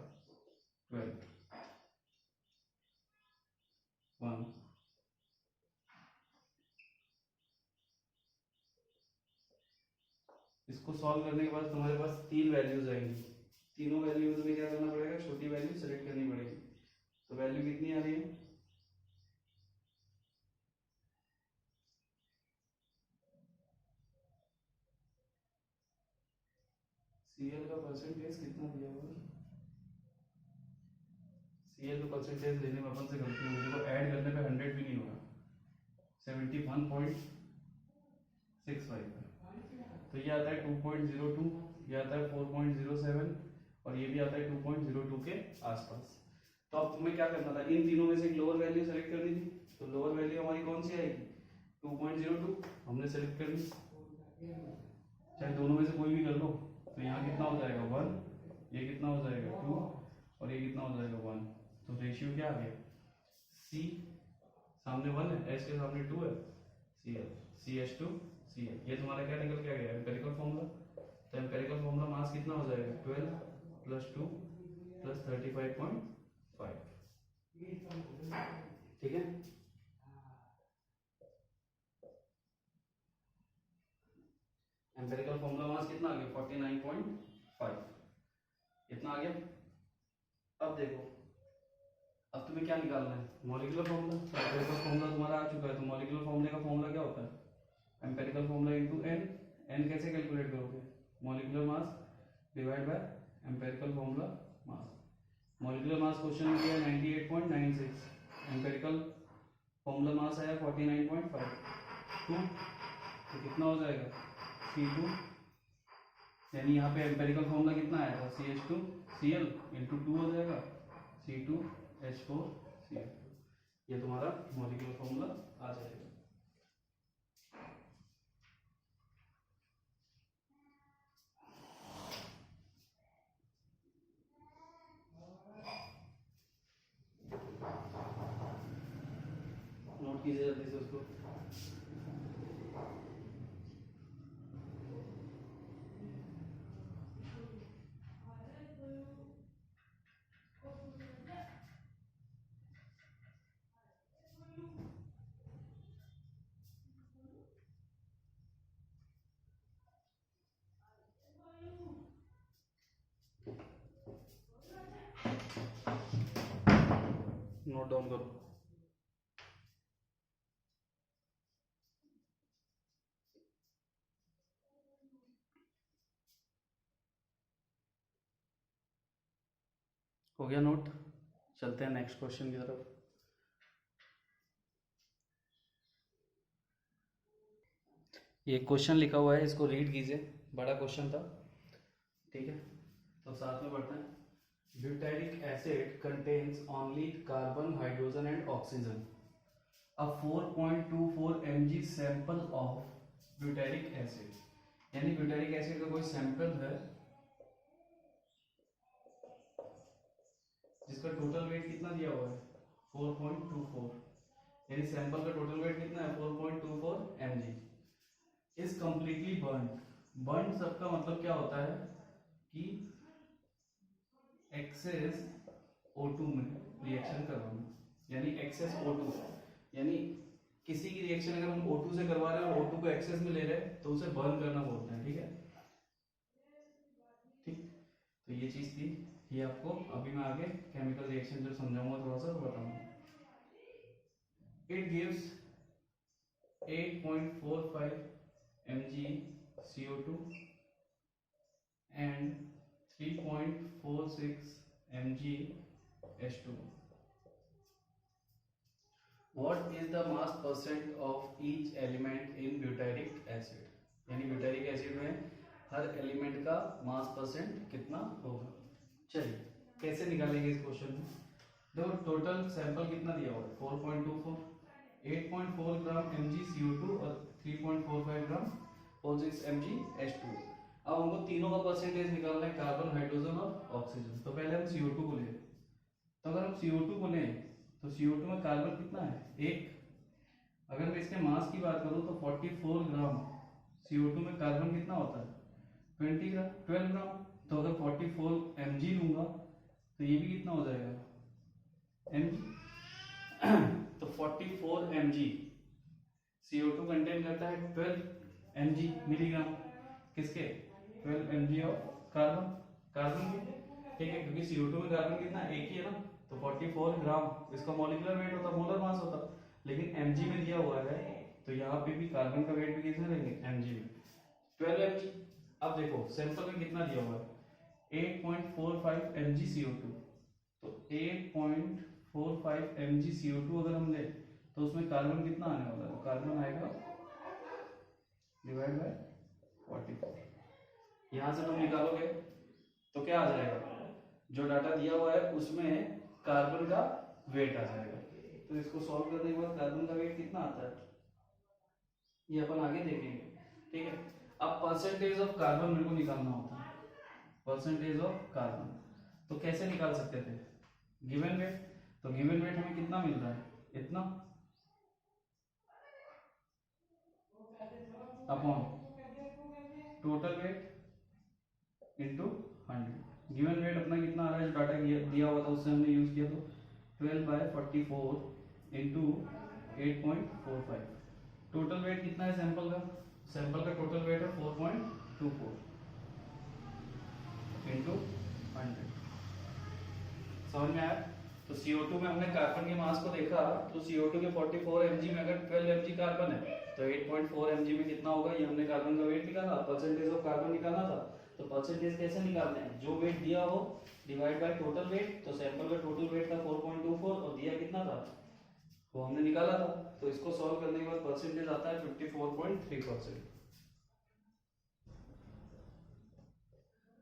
12 1। इसको सॉल्व करने के बाद तुम्हारे पास 3 वैल्यूज आएंगी, तीनों वैल्यूज में क्या करना पड़ेगा, छोटी वैल्यू सेलेक्ट करनी पड़ेगी। तो वैल्यू कितनी आ रही है, Cl का परसेंटेज कितना दिया हुआ है, Cl का परसेंटेज लेने में अपन से गलती हुई, देखो ऐड करने पे 100 भी नहीं होगा, 71.65 है। तो ये आता है 2.02, ये आता है 4.07 और ये भी आता है 2.02 के आसपास। तो अब तुम्हें क्या करना था, इन तीनों में से एक लोअर वैल्यू सेलेक्ट करनी थी। तो लोअर वैल्यू हमारी कौन सी आएगी, 2.02 हमने सेलेक्ट कर ली, चाहे दोनों में से कोई भी कर लो। तो यहाँ कितना हो जाएगा 1, ये कितना हो जाएगा 2 और ये कितना हो जाएगा 1। तो रेशियो क्या आ गया, C सामने 1 है, H के सामने 2 है, CH2 Cl। ये तुम्हारा क्या निकल के आ गया, एम्पेरिकल फॉर्मूला। तो एम्पेरिकल फॉर्मूला मास कितना हो जाएगा 12 + 2 + 35.5। ठीक है, एम्पेरिकल फॉर्मूला मास कितना आ गया 49.5, कितना आ गया। अब देखो, अब तुम्हें क्या निकालना है, मॉलिक्यूलर फॉर्मूला। एम्पेरिकल फॉर्मूला तुम्हारा आ चुका है, तो मॉलिक्यूलर फॉर्मूले का फॉर्मूला क्या होता है, एम्पेरिकल फॉर्मूला इनटू n कैसे कैलकुलेट करोगे, molecular mass divide by empirical formula mass. Molecular mass question में दिया है 98.96, एम्पेरिकल फॉर्मूला मास आया 49.52, तो कितना हो जाएगा C2, यानी यहाँ पे एम्पेरिकल फॉर्मूला कितना आया था CH2Cl इंटू 2 हो जाएगा C2H4Cl। ये तुम्हारा मॉलिक्यूलर फॉर्मूला आ जाएगा। नोट कीजिए जल्दी से उसको। नोट डाउन करो। हो गया नोट, चलते हैं नेक्स्ट क्वेश्चन की तरफ। ये क्वेश्चन लिखा हुआ है, इसको रीड कीजिए, बड़ा क्वेश्चन था, ठीक है। तो साथ में बढ़ते हैं। Butyric acid contains only carbon, hydrogen and oxygen. A 4.24 mg sample of butyric acid, यानी ब्यूटाइरिक एसिड का कोई सैंपल है जिसका टोटल वेट कितना दिया हुआ है 4.24, यानी सैंपल का टोटल वेट कितना है 4.24 mg, is completely burned. Burn सबका मतलब क्या होता है कि एक्सेस O2 में रिएक्शन करवाना, यानी एक्सेस O2, यानी किसी की रिएक्शन अगर हम O2 से करवा रहे हैं और O2 को एक्सेस में ले रहे हैं तो उसे बर्न करना बोलते हैं, ठीक है। ठीक, तो ये चीज थी, ये आपको अभी मैं आगे केमिकल रिएक्शन जब समझाऊंगा थोड़ा सा तो बताऊंगा। It gives 8.45 mg CO2 and 3.46 mg H2। What is the mass percent of each element in butyric acid? यानी ब्यूटारिक एसिड में हर एलिमेंट का मास परसेंट कितना होगा। चलिए कैसे निकालेंगे इस क्वेश्चन में। देखो टोटल सैंपल कितना दिया हुआ है 4.24, 8.4 ग्राम MgCO2 और 3.45 ग्राम 46 mg H2। अब हमको तीनों का परसेंटेज निकालना है, कार्बन, हाइड्रोजन और ऑक्सीजन। तो पहले हम CO2 को लें, तो अगर हम CO2 को लें तो CO2 में कार्बन कितना है 1। अगर मैं इसके मास की बात करूं तो 44 ग्राम CO2 में कार्बन कितना होता है 12 ग्राम। तो अगर 44 mg लूंगा तो ये भी कितना हो जाएगा mg। तो 44 mg CO2 कंटेन करता है 12 mg मिलीग्राम, किसके 12 mg ऑफ कार्बन, कार्बन में, ठीक है, क्योंकि CO2 में कार्बन कितना एक ही है ना। तो 44 ग्राम इसका मॉलिक्यूलर वेट होता, मोलर मास होता, लेकिन mg में दिया हुआ है तो यहाँ पे भी कार्बन का वेट भी कितना लेंगे mg में 12 mg। अब देखो सैंपल में कितना दिया हुआ है 8.45 mg CO2, तो 8.45 mg CO2 अगर हम ले तो उसमें कार्बन कितना आने वाला है, कार्बन आएगा डिवाइड बाय 44। यहां से तुम निकालोगे तो क्या आ जाएगा जो डाटा दिया हुआ है उसमें कार्बन का वेट आ जाएगा। तो इसको सॉल्व करने के बाद कार्बन का वेट कितना आता है ये अपन आगे देखेंगे, ठीक है। अब परसेंटेज ऑफ कार्बन मेरे को निकालना होता है, परसेंटेज ऑफ कार्बन। तो कैसे निकाल सकते थे, गिवन वेट, तो गिवन वेट हमें कितना मिल रहा है इतना upon total weight into 100। Given weight अपना कितना आ रहा है, जो डाटा दिया हुआ था उससे हमने यूज किया, तो 12/44 इंटू 8.45। टोटल वेट कितना है सैंपल का, सैंपल का टोटल वेट है 4.24 इंटू 100। समझ में आया। तो CO2 में हमने कार्बन के मास को देखा, तो CO2 के 44 mg में अगर 12 mg कार्बन है तो 8.4 mg में कितना होगा, ये हमने कार्बन का वेट निकाला, परसेंटेज ऑफ कार्बन निकालना था। तो परसेंटेज कैसे निकालते हैं, जो वेट दिया हो डिवाइड बाय टोटल वेट। तो सैंपल का टोटल वेट था 4.24 और दिया कितना था वो हमने निकाला था। तो इसको सॉल्व करने के बाद परसेंटेज आता है 54.3%।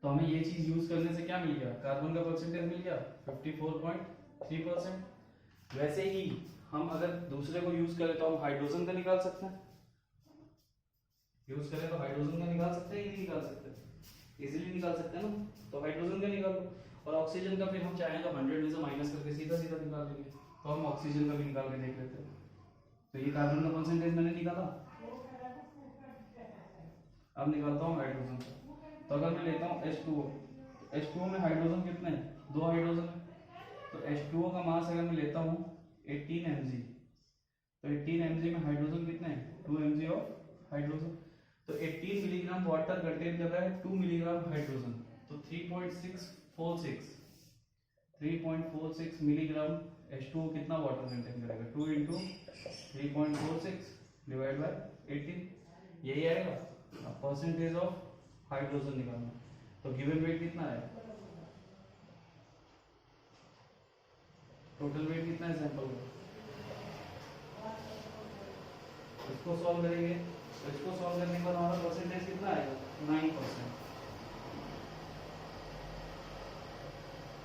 तो हमें ये चीज यूज करने से क्या मिल गया, कार्बन का परसेंटेज मिल गया 54.3%। वैसे ही हम अगर दूसरे को यूज करें तो हम हाइड्रोजन का निकाल सकते हैं, यूज करें तो हाइड्रोजन का निकाल सकते हैं, ये नहीं निकाल सकते, इजीली निकाल सकते हैं ना। तो हाइड्रोजन का निकाल लो, और ऑक्सीजन का फिर हम चाहें तो 100 में से माइनस करके सीधा सीधा निकाल लेंगे। तो हम ऑक्सीजन का भी निकाल के देख लेते हैं। तो ये कार्बन का परसेंटेज मैंने निकाला, अब निकालता हूँ हाइड्रोजन का। तो अगर मैं लेता हूँ H2O, H2O में हाइड्रोजन कितने हैं, 2 हाइड्रोजन है। तो H2O का मास अगर मैं लेता हूँ 18 mg, तो 18 mg में हाइड्रोजन कितने हैं, 2 mg ऑफ हाइड्रोजन। तो 18 मिलीग्राम वाटर कंटेन कर रहा है 2 मिलीग्राम हाइड्रोजन, तो 3.46 मिलीग्राम H2O कितना वाटर कंटेन करेगा, 2 इंटू 3.46 डिवाइड बाय 18, यही आएगा। अब परसेंटेज ऑफ हाइड्रोजन निकालना, तो गिवन वेट कितना है, टोटल वेट कितना है सैंपल का, इसको सॉल्व करेंगे। तो इसको सॉल्व करने के बाद हमारा परसेंटेज कितना आएगा, 9%,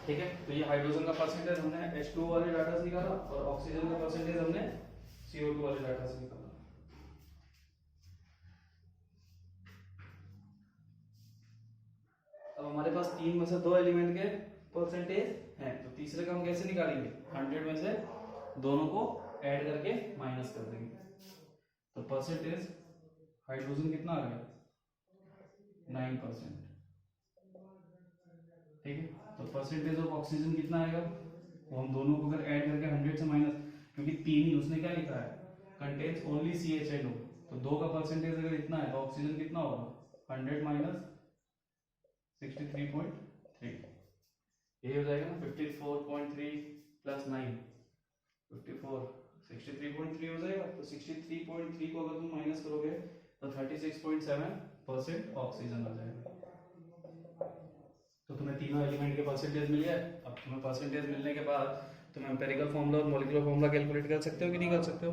ठीक है। तो ये हाइड्रोजन का परसेंटेज हमने H2O वाले डाटा से निकाला, और ऑक्सीजन का परसेंटेज हमने CO2 वाले डाटा से निकाला। अब हमारे पास 3 में से 2 एलिमेंट के परसेंटेज हैं, तो तीसरे का हम कैसे निकालेंगे, 100 में से दोनों को ऐड करके माइनस कर देंगे। तो परसेंटेज हाइड्रोजन कितना आ गया, 9%, ठीक है। तो परसेंटेज ऑफ ऑक्सीजन कितना आएगा, वो हम दोनों को अगर ऐड करके 100 से माइनस, क्योंकि 3 ही उसने क्या लिखा है, कंटेन्स ओनली CHNO, तो 2 का परसेंटेज अगर इतना है तो ऑक्सीजन कितना होगा, 100 माइनस 63.3, ये हो जाएगा ना, 54.3 प्लस 9, 63.3 हो जाएगा। तो 63.3 को अगर तुम माइनस करोगे तो 36.7% ऑक्सीजन आ जाएगा। तो तुम्हें तीनों एलिमेंट के परसेंटेज मिल गए। अब तुम्हें परसेंटेज मिलने के बाद तुम एम्पिरिकल फॉर्मूला और मॉलिक्यूलर फॉर्मूला कैलकुलेट कर सकते हो कि नहीं कर सकते हो,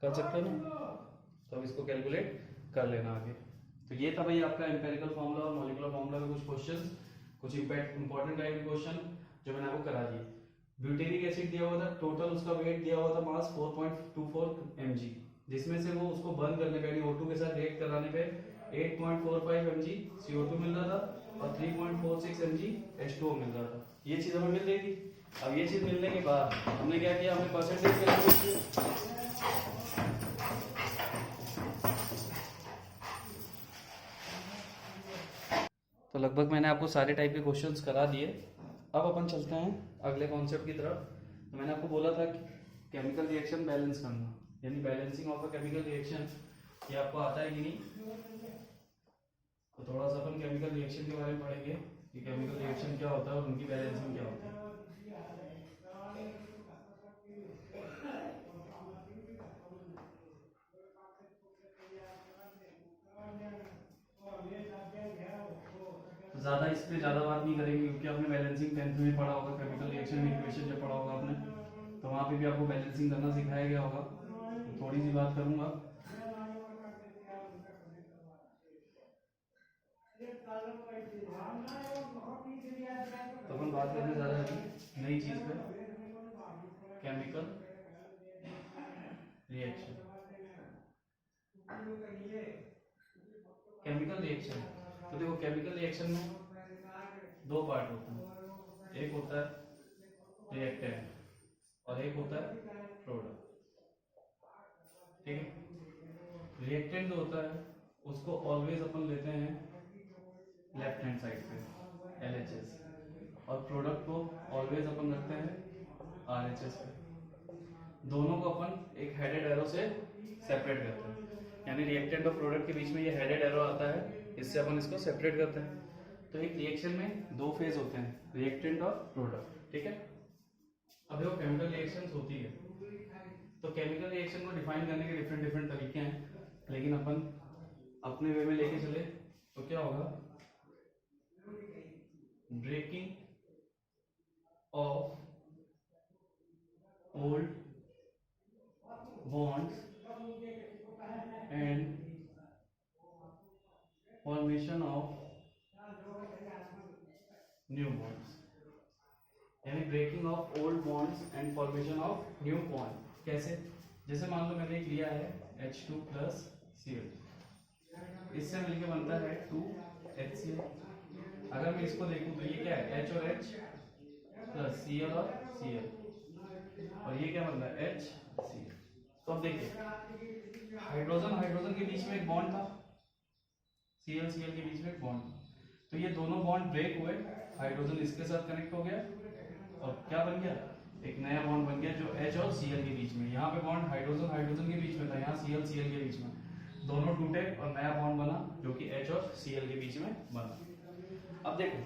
कर सकते हो ना। तो अब इसको कैलकुलेट कर लेना आगे। तो ये था भाई आपका एम्पिरिकल फॉर्मूला और मॉलिक्यूलर फॉर्मूला के कुछ क्वेश्चंस, कुछ इंपॉर्टेंट टाइप के क्वेश्चन जो मैंने आपको करा दिए। ब्यूटेरिक एसिड दिया हुआ था, टोटल उसका वेट दिया हुआ था मास 4.24 mg, जिसमें से वो उसको बर्न करने पे यानी O2 के साथ रिएक्ट कराने पे 8.45 mg CO2 मिल रहा था और 3.46 mg H2O मिल रहा था। ये चीज हमें मिल रही थी। अब ये चीज मिलने के बाद हमने क्या किया, हमने परसेंटेज कैलकुलेट किया। तो लगभग मैंने आपको सारे टाइप के क्वेश्चंस करा दिए। अब अपन चलते हैं अगले कॉन्सेप्ट की तरफ। तो मैंने आपको बोला था कि केमिकल रिएक्शन बैलेंस करना, यानी balancing of a chemical reaction, ये आपको आता है कि नहीं। तो थोड़ा सा अपन केमिकल रिएक्शन के बारे में पढ़ेंगे कि केमिकल रिएक्शन क्या होता है और उनकी बैलेंसिंग क्या होती है। ज़्यादा इस पे ज़्यादा बात नहीं करेंगे क्योंकि आपने बैलेंसिंग 10th में पढ़ा होगा, केमिकल रिएक्शन में इक्वेशन जब पढ़ा होगा आपने, तो वहाँ पे भी आपको बैलेंसिंग करना सिखाया गया होगा। तो थोड़ी सी बात करूँगा। तो अपन बात करने जा रहे हैं नई चीज पे, केमिकल रिएक्शन। केमिकल रिएक्शन, तो देखो केमिकल रिएक्शन में दो पार्ट होते हैं, एक होता है रिएक्टेंट और एक होता है प्रोडक्ट। ठीक है, रिएक्टेंट जो होता है उसको ऑलवेज अपन लेते हैं लेफ्ट हैंड साइड पे LHS, और प्रोडक्ट को ऑलवेज अपन रखते हैं RHS पे। दोनों को अपन एक हेडेड एरो से सेपरेट करते हैं, यानी रिएक्टेंट और प्रोडक्ट के बीच में ये हेडेड एरो आता है, इससे अपन इसको सेपरेट करते हैं। तो एक रिएक्शन में दो फेज होते हैं, रिएक्टेंट और प्रोडक्ट। ठीक है, अब देखो केमिकल रिएक्शंस होती है, तो केमिकल रिएक्शन को डिफाइन करने के डिफरेंट डिफरेंट तरीके हैं, लेकिन अपन अपने वे में लेके चले तो क्या होगा, breaking of old bonds and formation of new bonds, यानी breaking of old bonds and formation of new bond. कैसे, जैसे मान लो मैंने एक लिया है H2 + Cl, इससे मिलके बनता है 2HCl। अगर मैं इसको देखूं तो ये क्या है, H और H प्लस Cl और Cl, और ये क्या बनता है HCl। तो अब देखिए हाइड्रोजन हाइड्रोजन के बीच में एक बॉन्ड था, Cl Cl के बीच में एक बॉन्ड था, तो ये दोनों बॉन्ड ब्रेक हुए, हाइड्रोजन इसके साथ कनेक्ट हो गया और क्या बन गया, एक नया बॉन्ड बन गया जो H और Cl के बीच में। यहाँ पे बॉन्ड हाइड्रोजन हाइड्रोजन के बीच में था, यहाँ Cl Cl के बीच में, दोनों टूटे और नया बॉन्ड बना जो कि H और Cl के बीच में बना। अब देखो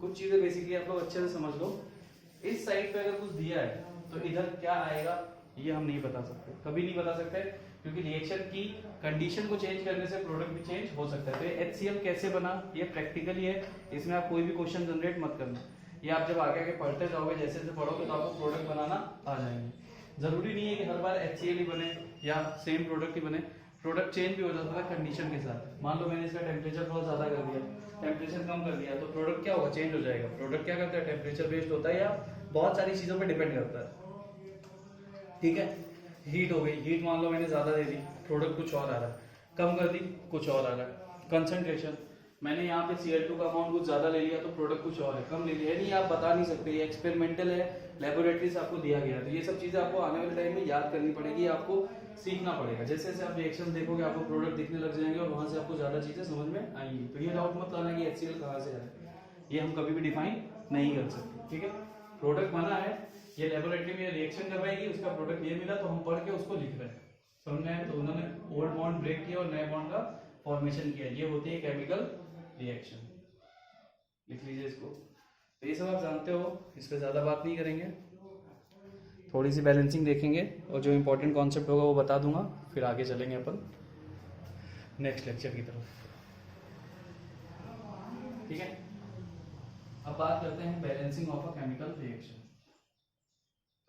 कुछ चीजें बेसिकली आप लोग अच्छे से समझ लो, इस साइड पे अगर कुछ दिया है तो इधर क्या आएगा ये हम नहीं बता सकते, कभी नहीं बता सकते, क्योंकि रिएक्शन की कंडीशन को चेंज करने से प्रोडक्ट भी चेंज हो सकता है। तो HCl कैसे बना ये प्रैक्टिकली है, इसमें आप कोई भी क्वेश्चन जनरेट मत करना, ये आप जब आगे आगे पढ़ते जाओगे जैसे जैसे पढ़ोगे तो आपको प्रोडक्ट बनाना आ जाएंगे। जरूरी नहीं है कि हर बार HCl ही बने या सेम प्रोडक्ट ही बने, प्रोडक्ट चेंज भी हो जाता है कंडीशन के साथ। मान लो मैंने इसका टेम्परेचर बहुत ज्यादा कर दिया, टेम्परेचर कम कर दिया, तो प्रोडक्ट क्या होगा, चेंज हो जाएगा। प्रोडक्ट क्या करता है, टेम्परेचर बेस्ड होता है या बहुत सारी चीजों पर डिपेंड करता है। ठीक है, हीट हो गई, हीट मान लो मैंने ज्यादा दे दी, प्रोडक्ट कुछ और आ रहा है, कम कर दी कुछ और आ रहा है। कंसंट्रेशन, मैंने यहाँ पे Cl2 का अमाउंट कुछ ज्यादा ले लिया तो प्रोडक्ट कुछ और है, कम ले लिया, नहीं आप बता नहीं सकते, ये एक्सपेरिमेंटल है, लेबोरेटरी से आपको दिया गया। तो ये सब चीजें आपको आने वाले टाइम में याद करनी पड़ेगी, आपको सीखना पड़ेगा। जैसे जैसे आप रिएक्शन देखोगे आपको प्रोडक्ट दिखने लग जाएंगे और वहां से आपको ज्यादा चीजें समझ में आएंगी। तो ये डाउट मत लाना कि HCl कहाँ से आया, ये हम कभी भी डिफाइन नहीं कर सकते। ठीक है, प्रोडक्ट बना है, ये लेबोरेटरी में रिएक्शन करवाएगी, उसका प्रोडक्ट ये मिला तो हम पढ़ के उसको लिख रहे हैं, समझ में आया। तो उन्होंने ओल्ड बॉन्ड ब्रेक किया और नए बॉन्ड का फॉर्मेशन किया, ये होती है केमिकल रिएक्शन, लिख लीजिए इसको। तो ये सब आप जानते हो, इस पर ज्यादा बात नहीं करेंगे, थोड़ी सी बैलेंसिंग देखेंगे और जो इंपॉर्टेंट कॉन्सेप्ट होगा वो बता दूंगा, फिर आगे चलेंगे अपन नेक्स्ट लेक्चर की तरफ। ठीक है, अब बात करते हैं balancing of a chemical reaction.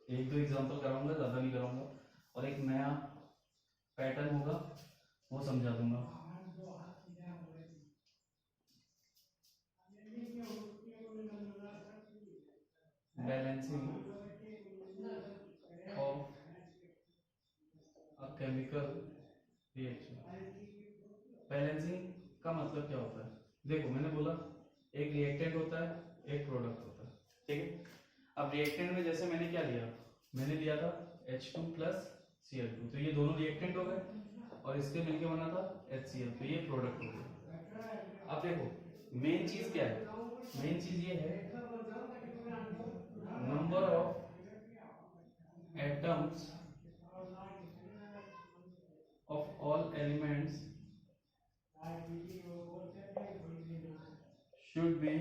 एक दो एग्जांपल कराऊंगा, ज्यादा नहीं कराऊंगा, और एक नया पैटर्न होगा वो समझा दूंगा। Balancing of a chemical reaction. Balancing का मतलब क्या होता है, देखो मैंने बोला एक रिएक्टेंट होता है, एक प्रोडक्ट होता है। ठीक है, अब रिएक्टेंट में जैसे मैंने क्या लिया, मैंने लिया था H2 + Cl2, तो ये दोनों रिएक्टेंट हो गए और इसके मिलके बना था HCl, तो ये प्रोडक्ट हो गया। अब देखो मेन चीज क्या है, मेन चीज ये है number of atoms of all elements should be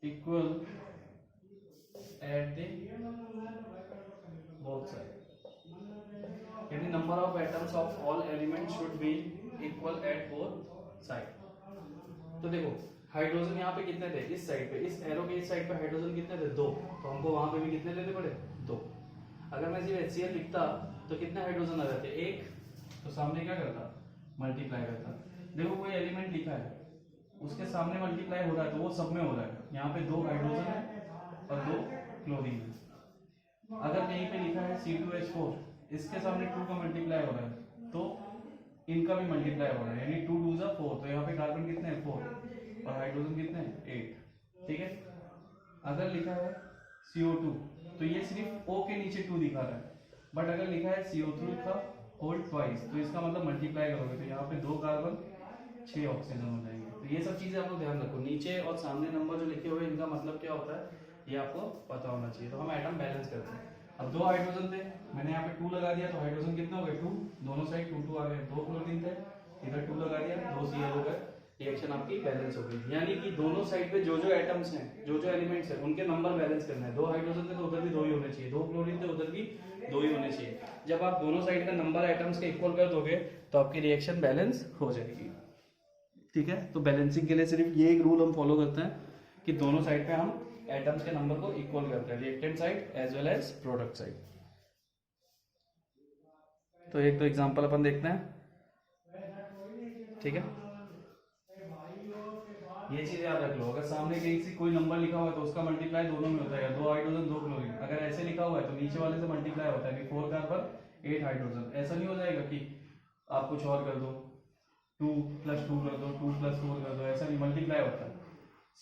equal at the both sides, यानी number of atoms of all element should be equal at both side. तो देखो हाइड्रोजन यहाँ पे कितने थे, इस साइड पे, इस एरो के इस साइड पे हाइड्रोजन कितने थे, 2, तो हमको वहां पे भी कितने लेने पड़े, 2। अगर मैं सिर्फ HCl लिखता तो कितने हाइड्रोजन आ जाते, 1, तो सामने क्या करता, मल्टीप्लाई करता, देखो कोई एलिमेंट लिखा है, उसके सामने मल्टीप्लाई हो रहा है तो वो सब में हो रहा है। यहाँ पे 2 हाइड्रोजन है और 2 क्लोरीन है। अगर कहीं पे लिखा है C2H4, इसके सामने 2 का मल्टीप्लाई हो रहा है तो इनका भी मल्टीप्लाई हो रहा है, यानी 2 2 जा 4, तो यहाँ पे कार्बन कितने हैं 4 और हाइड्रोजन कितने हैं 8। ठीक है। अगर लिखा है CO2 तो ये सिर्फ O के नीचे 2 दिखा रहा है, बट अगर लिखा है CO3 का होल ट्वाइस तो इसका मतलब मल्टीप्लाई करोगे तो यहाँ पे 2 कार्बन 6 ऑक्सीजन हो जाएंगे। तो ये सब चीजें आप लोग ध्यान रखो, नीचे और सामने नंबर जो लिखे हुए इनका मतलब क्या होता है ये आपको पता होना चाहिए। तो हम एटम बैलेंस करते हैं। अब 2 हाइड्रोजन थे, मैंने यहाँ पे 2 लगा दिया तो हाइड्रोजन कितने हो गए 2, दोनों साइड 2 2 आ गए। 2 क्लोरीन थे, इधर 2 लगा दिया, 2 Cl हो गए, रिएक्शन आपकी बैलेंस हो गई। यानी कि दोनों साइड पे जो जो एटम्स हैं, जो जो एलिमेंट्स हैं, उनके नंबर बैलेंस करना है। 2 हाइड्रोजन थे तो उधर भी 2 ही होने चाहिए, 2 क्लोरीन थे उधर भी 2 ही होने चाहिए। जब आप दोनों साइड का नंबर एटम्स के इक्वल कर दोगे तो आपकी रिएक्शन बैलेंस हो जाएगी। ठीक है। तो बैलेंसिंग के लिए सिर्फ ये एक रूल हम फॉलो करते हैं कि दोनों साइड पे हम एटम्स के नंबर को इक्वल करते हैं, reactant side as well as product side. तो एक तो एग्जांपल अपन देखते हैं। ठीक है, ये चीज याद रख लो। अगर सामने कहीं से कोई नंबर लिखा हुआ है तो उसका मल्टीप्लाई दोनों में होता है, 2 हाइड्रोजन 2 क्लोरीन। अगर ऐसे लिखा हुआ है तो नीचे वाले से मल्टीप्लाई होता है कि 4 कार्बन 8 हाइड्रोजन। ऐसा नहीं हो जाएगा कि आप कुछ और कर दो, 2 + 2 कर दो, 2 + 4 कर दो, ऐसा नहीं, मल्टीप्लाई होता है।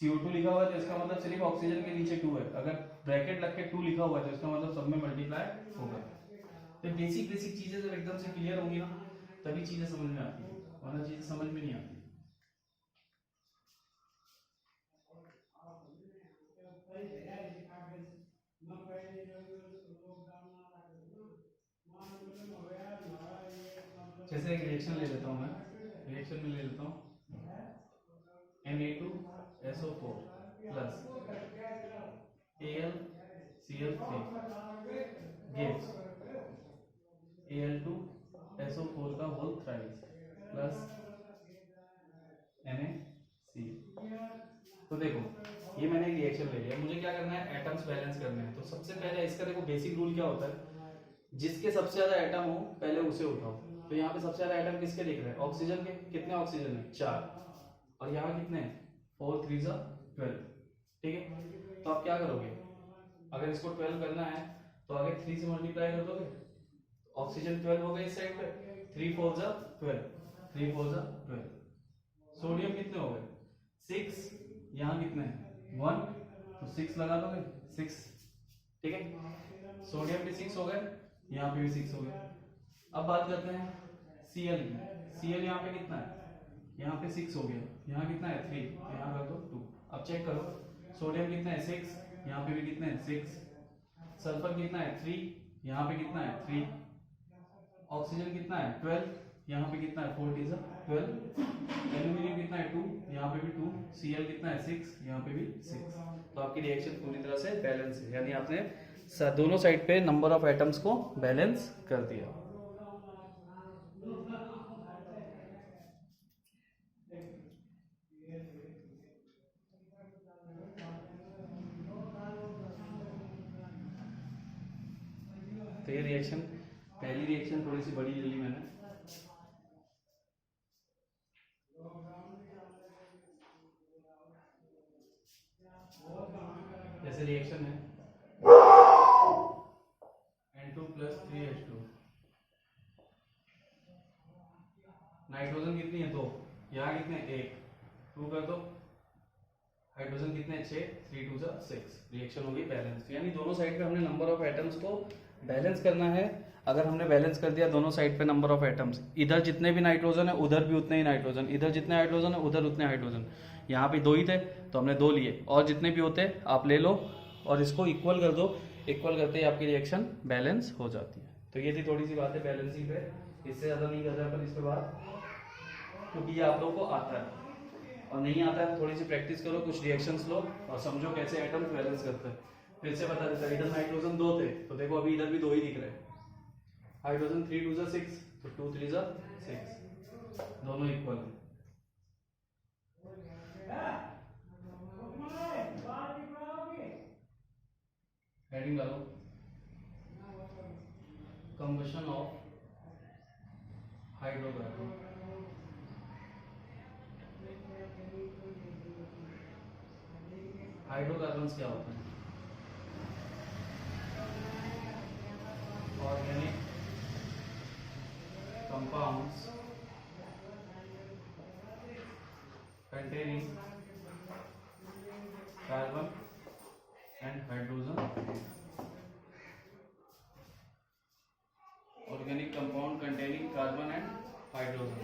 CO2 लिखा हुआ है तो इसका मतलब सिर्फ ऑक्सीजन के नीचे 2 है। अगर ब्रैकेट लग के 2 लिखा हुआ है तो इसका मतलब सब में मल्टीप्लाई होगा। तो बेसिक बेसिक चीजें जब एकदम से क्लियर होंगी ना तभी चीजें समझ में आती है, वरना चीजें समझ में नहीं आती। जैसे एक रिएक्शन ले लेता हूँ मैं, रिएक्शन में ले लेता हूँ Na2SO4 plus AlCl3 gives Al2SO4 का होल थ्राइस प्लस NaC। तो देखो ये मैंने एक रिएक्शन ले लिया, मुझे क्या करना है एटम्स बैलेंस करने हैं। तो सबसे पहले इसका देखो बेसिक रूल क्या होता है, जिसके सबसे ज्यादा एटम हो पहले उसे उठाओ। तो यहाँ पे सबसे ज्यादा एटम किसके दिख रहे हैं, ऑक्सीजन के। कितने ऑक्सीजन है 4, और यहाँ कितने हैं 4 3 12। ठीक है। तो आप क्या करोगे, अगर इसको 12 करना है तो आगे 3 से मल्टीप्लाई कर दोगे, ऑक्सीजन 12 हो गए इस साइड पे, 3 4 12, 3 4 12। सोडियम कितने हो गए 6, यहाँ कितने हैं 1, तो 6 लगा दोगे 6। ठीक है, सोडियम भी 6 हो गए, यहाँ पे भी 6 हो गए। अब बात करते हैं Cl की। Cl यहाँ पे कितना है, यहाँ पे 6 हो गया, यहाँ कितना है 3, यहाँ कर दो 2। अब चेक करो सोडियम कितना है 6, यहाँ पे भी कितना है 6। सल्फर कितना है 3, यहाँ पे कितना है 3। ऑक्सीजन कितना है 12, यहाँ पे कितना है 4 12। एल्यूमिनियम कितना है 2, यहाँ पे भी 2। Cl कितना है 6, यहाँ पे भी 6। तो आपकी रिएक्शन पूरी तरह से बैलेंस है, यानी आपने दोनों साइड पे नंबर ऑफ एटम्स को बैलेंस कर दिया। तो ये रिएक्शन, पहली रिएक्शन थोड़ी सी बड़ी ले ली मैंने। जैसे रिएक्शन है N2 + 3H2, नाइट्रोजन कितनी है 2, यहाँ कितने 1, 2 कर दो, हाइड्रोजन कितने 6, 3 2 6। रिएक्शन होगी बैलेंस। यानी दोनों साइड पे हमने नंबर ऑफ एटम्स को बैलेंस करना है। अगर हमने बैलेंस कर दिया दोनों साइड पे नंबर ऑफ एटम्स, इधर जितने भी नाइट्रोजन है उधर भी उतने ही नाइट्रोजन, इधर जितने हाइड्रोजन है उधर उतने हाइड्रोजन। यहाँ पे 2 ही थे तो हमने 2 लिए, और जितने भी होते आप ले लो और इसको इक्वल कर दो। इक्वल करते ही आपकी रिएक्शन बैलेंस हो जाती है। तो ये थी थोड़ी सी बात है बैलेंसिंग पे, इससे ज़्यादा नहीं कर रहे अपन इस पे बात, क्योंकि ये आप लोगों को आता है। और नहीं आता है तो थोड़ी सी प्रैक्टिस करो, कुछ रिएक्शंस लो और समझो कैसे एटम्स बैलेंस करते हैं, फिर से बता देता है। इधर नाइट्रोजन 2 थे तो देखो अभी इधर भी 2 ही दिख रहे हैं। हाइड्रोजन 3 2 6, तो 2 3 6, दोनों इक्वल है। हेडिंग डालो, कंबशन ऑफ हाइड्रोकार्बन। हाइड्रोकार्बन्स क्या होते हैं? Organic compounds containing carbon and hydrogen. Organic compound containing carbon and hydrogen.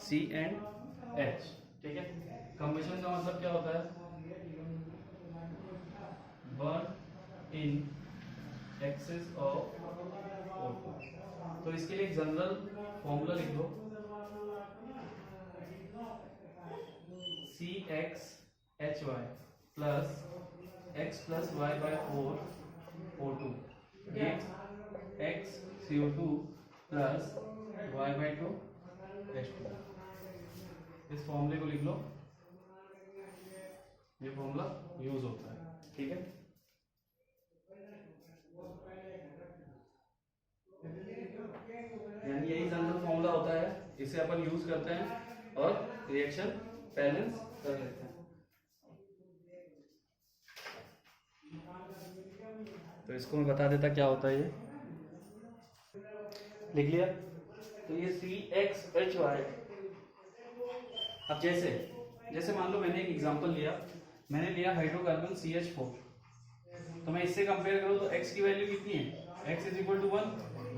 C and H, ठीक है। कम्बिशन का मतलब क्या होता है? Burn in excess of O2। तो इसके लिए एक जनरल फॉर्मूला लिख दो, CXHY plus X plus Y by 4 O2 gives X CO2 plus Y by 2 H2। इस फॉर्मूले को लिख लो, ये फॉर्मूला यूज होता है, ठीक है। यानी यही जनरल फॉर्मूला होता है, इसे अपन यूज करते हैं और रिएक्शन बैलेंस कर लेते हैं। तो इसको मैं बता देता क्या होता है, ये लिख लिया। तो ये CXHY। अब जैसे मान लो मैंने एक एग्जांपल लिया, मैंने लिया हाइड्रोकार्बन CH4। तो मैं इससे कंपेयर करूं तो X की वैल्यू कितनी है? X is equal to 1।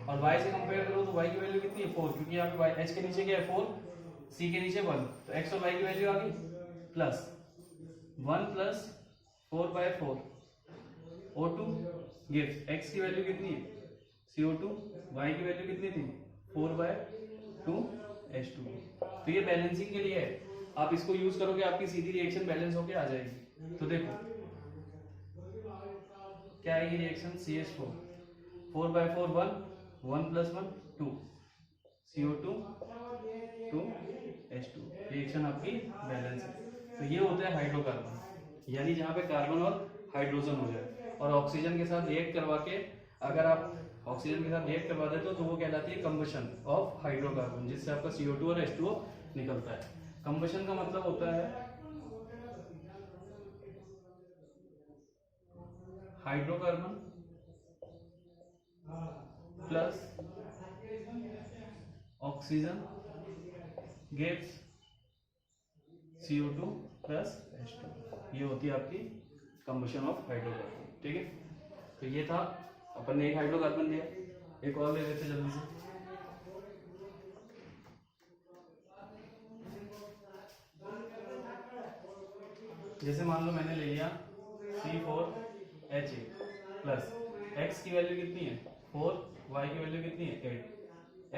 और Y से कंपेयर करो तो Y की वैल्यू कितनी है? 4, क्योंकि यहाँ पे H के नीचे क्या है? 4, C के नीचे 1, तो X और Y की वैल्यू आ गई plus 1 plus 4/4 O2 gives X की वैल्यू कितनी है? CO2। Y की वैल्यू कितनी थी? 4/2 H2। तो ये बैलेंसिंग के लिए है, आप इसको यूज करोगे आपकी सीधी रिएक्शन बैलेंस होके आ जाएगी। तो देखो क्या है ये reaction? CH4 4/4 1 plus 1 2 CO2 2 H2। Reaction आपकी बैलेंस है। तो ये होता है हाइड्रोकार्बन, यानी जहाँ पे कार्बन और हाइड्रोजन हो जाए और ऑक्सीजन के साथ रिएक्ट करवा के, अगर आप ऑक्सीजन के साथ रिएक्ट करवा देते हो तो वो कहलाती है कंबशन ऑफ हाइड्रोकार्बन, जिससे आपका CO2 और H2O निकलता है। कंबशन का मतलब होता है hydrocarbon plus oxygen gives CO2 plus H2। ये होती है आपकी कंबशन ऑफ हाइड्रोकार्बन, ठीक है। तो ये था, अपन ने एक हाइड्रोकार्बन लिया, एक और ले लेते जल्दी से। जैसे मान लो मैंने ले लिया C4H8 प्लस X की वैल्यू कितनी है? 4, Y की वैल्यू कितनी है? 8,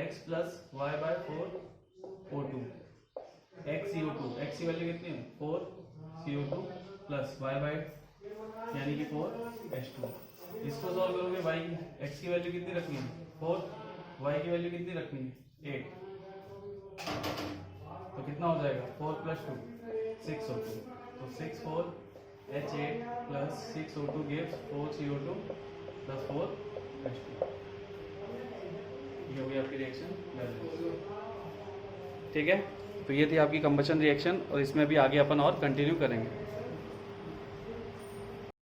X plus Y by 4 O2 X CO2, X की वैल्यू कितनी है? 4 CO2 प्लस Y बाय यानी कि 4 H2। इसको सॉल्व करोगे, Y की X की वैल्यू कितनी रखनी है? 4, Y की वैल्यू कितनी रखनी है? 8। तो कितना हो जाएगा? 4 प्लस 2 6 O2। तो 6 4H8 plus 6 O2 gives 4 CO2 plus 4 H2। ये हो गई आपकी रिएक्शन बैलेंस, ठीक है। तो ये थी आपकी कंबशन रिएक्शन, और इसमें भी आगे अपन और कंटिन्यू करेंगे।